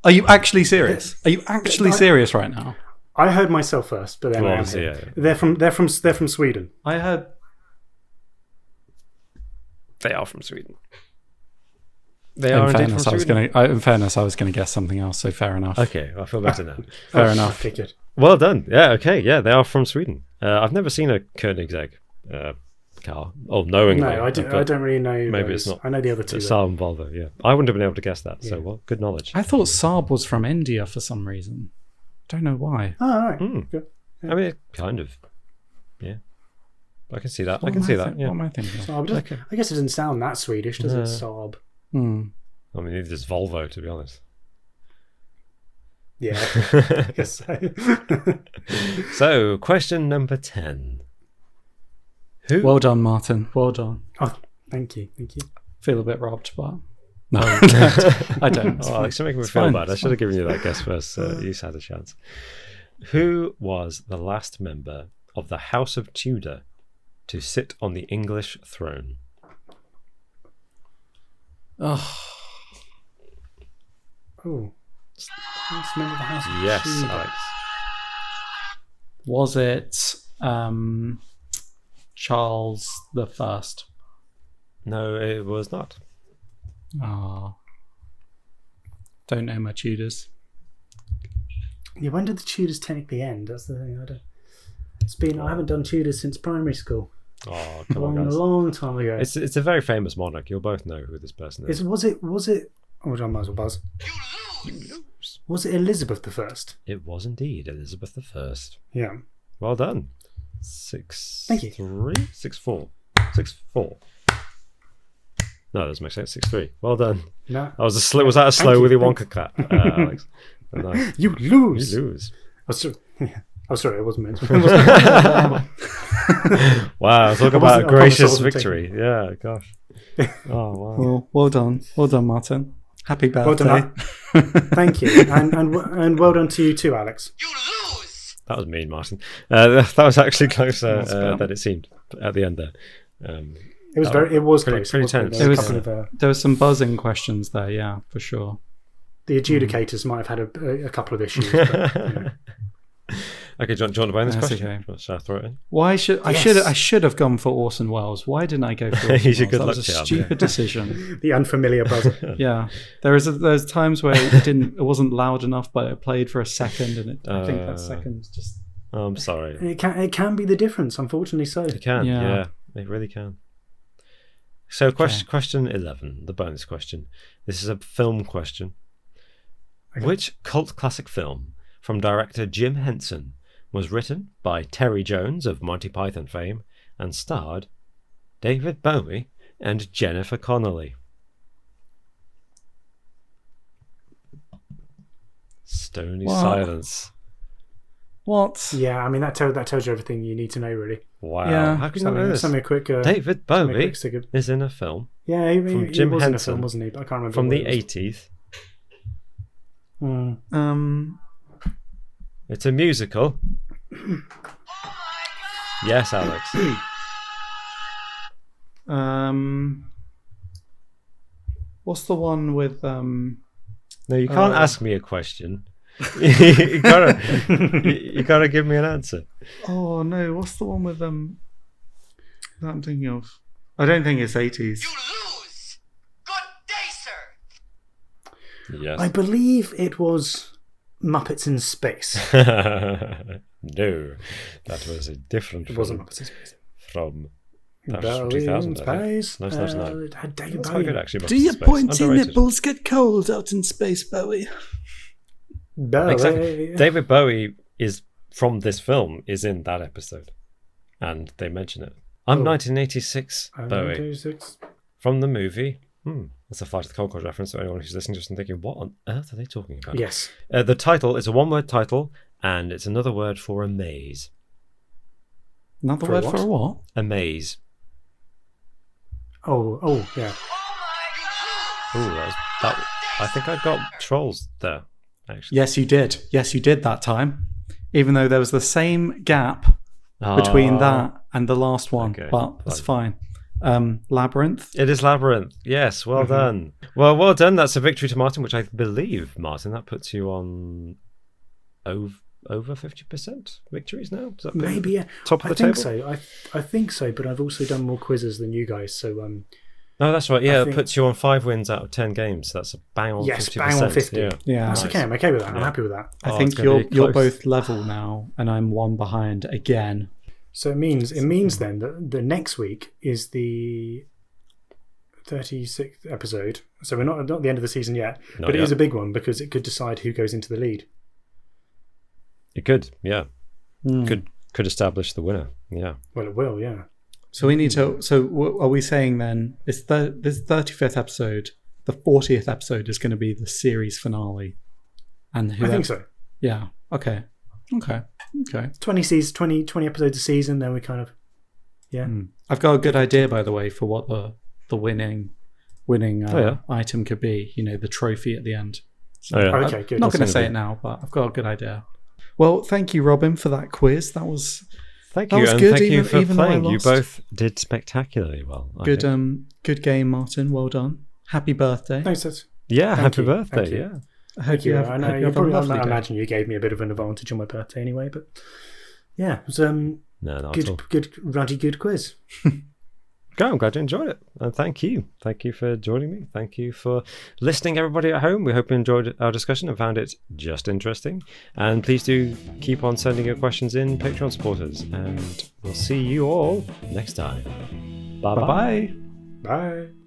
Are you actually serious? Are you actually serious right now? I heard myself first, but then Well, I am obviously, here. yeah. They're from Sweden. I heard. They are from Sweden. They are In indeed fairness, from Sweden. I was gonna guess something else. So fair enough. Okay, I feel better now. Fair Oh, enough. Okay, good. Well done. Yeah, okay. Yeah, they are from Sweden. I've never seen a Koenigsegg car. Oh, knowingly. No, I don't really know. maybe those. it's not. I know the other two. It's though. Saab and Volvo, yeah. I wouldn't have been able to guess that. So, Yeah. well, good knowledge. I thought Saab was from India for some reason. Don't know why. Oh, all right. Hmm. Good. I mean, kind of. Yeah. I can see that. I What can am see that. What Yeah. am I thinking? Saab. I guess it doesn't sound that Swedish, does it? Saab. Hmm. I mean, neither does Volvo, to be honest. Yeah. I guess so. So, question number 10. Who? Well done, Martin. Well done. Oh, thank you. Thank you. Feel a bit robbed, but no, I don't. It's Oh, fine. Alex, you're making me It's feel fine, bad. I it's should have given you that guess first. So you had a chance. Who was the last member of the House of Tudor to sit on the English throne? Oh, Oh. Last member of the House of Yes, Tudor. Alex. was it Charles the First? No, it was not. Oh, Don't know my Tudors. Yeah, when did the Tudors technically end? That's the thing. I haven't done Tudors since primary school. Oh, A come on, guys. long time ago. It's a very famous monarch. You'll both know who this person is. Was it? Oh, I might as well buzz. You lose. Was it Elizabeth I? It was indeed Elizabeth I. Yeah. Well done. 6 Thank you. 3 6 4 6 4. No, that doesn't make sense. 6 3. Well done. No. Was that a slow you, Willy thank Wonka clap, Alex? No. You lose. You lose. Oh, sorry, it wasn't meant. It wasn't Wow, talk I about wasn't- a I promise I gracious wasn't victory. Yeah, gosh. Oh, wow. Well done, Martin. Happy Well birthday. done. Thank you, and well done to you too, Alex. You lose. That was mean, Martin. That was actually closer That's fair. than it seemed at the end there. It was pretty close. It was tense. There It were a was- couple of, There were some buzzing questions there, yeah, for sure. the adjudicators might have had a couple of issues. But, you know. Okay, do you want to buy this That's question? okay. Shall I throw it in? Why should I Yes. should have gone for Orson Welles? Why didn't I go for Orson He's a Welles? good That luck was a charm, stupid yeah. decision. The unfamiliar buzzer. Yeah, there's times where it wasn't loud enough, but it played for a second, and I think that second's just Oh, I'm sorry. It can be the difference, unfortunately. So It can, Yeah. yeah, it really can. So, question 11, the bonus question. This is a film question. Okay. Which cult classic film from director Jim Henson was written by Terry Jones of Monty Python fame and starred David Bowie and Jennifer Connelly? Stony What? silence. what? yeah, I mean that tells you everything you need to know, really. Wow. Yeah. How can you not know this? Send me a quick. David send me a Bowie quick sticker. is in a film Yeah, he from Jim was in a Henson film, wasn't he? But I can't remember. from what the it was. 80s. Mm. It's a musical. Yes, Alex. What's the one with No, you can't ask me a question. you gotta give me an answer. Oh no, what's the one with that I'm thinking of? I don't think it's 80s. You lose. Good day, sir. Yes. I believe it was Muppets in Space. No, that was a different It film wasn't Muppets in Space. from that was Bowie from in 2000. I think. Space. No, it's 99. It had David That's Bowie. quite good, actually. Do Muppets your in Space. pointy Underrated. nipples get cold out in space, Bowie? Bowie. Exactly. David Bowie is from this film is in that episode, and they mention it. I'm 1986 Bowie 1986. from the movie. That's a Flight of the Conchords reference. So anyone who's listening just thinking, what on earth are they talking about? Yes. The title is a one-word title, and it's another word for a maze. Another For word what? for a what? A maze. Oh, yeah. Ooh, that. I think I got trolls there. Actually, Yes, you did. Yes, you did that time. Even though there was the same gap between that and the last one, Okay, but that's fine. Labyrinth. It is Labyrinth. Yes, well done. Well done. That's a victory to Martin, which I believe, Martin, that puts you on over 50% victories now. Does that put you Maybe, yeah. top of I the think table? so. I think so, but I've also done more quizzes than you guys, so No, that's right. Yeah, I it think- puts you on 5 wins out of 10 games. That's a bang on Yes, 50%. bang on 50. Yeah. Yeah. that's Nice. okay. I'm okay with that. I'm Yeah. happy with that. I Oh, think it's gonna be you're close. both level now, and I'm one behind again. So it means then that the next week is the 36th episode. So we're not at the end of the season yet, Not but it yet. is a big one because it could decide who goes into the lead. It could, yeah. Hmm. Could establish the winner. Yeah. Well, it will, yeah. So we need to. So are we saying then? It's this 35th episode. The 40th episode is going to be the series finale, and I think so. Yeah. Okay. 20 episodes a season, then we kind of, yeah. I've got a good idea, by the way, for what the winning yeah. item could be. You know, the trophy at the end. Oh, yeah. Okay, good. Not going to That's say gonna it now, but I've got a good idea. Well, thank you, Robin, for that quiz. That was Thank That you, was and good, thank you even- for even though I playing. You lost. both did spectacularly well. I good. think. Good game, Martin. Well done. Happy birthday. Thanks, Ted. Yeah, thank happy you, birthday. thank you. Yeah. I hope Thank you. I know hope you have a probably. lovely I day. imagine you gave me a bit of an advantage on my birthday anyway, but yeah, it was No, not at all. good, ruddy, good quiz. I'm glad you enjoyed it. And thank you. Thank you for joining me. Thank you for listening, everybody at home. We hope you enjoyed our discussion and found it just interesting. And please do keep on sending your questions in, Patreon supporters. And we'll see you all next time. Bye-bye. Bye-bye. Bye.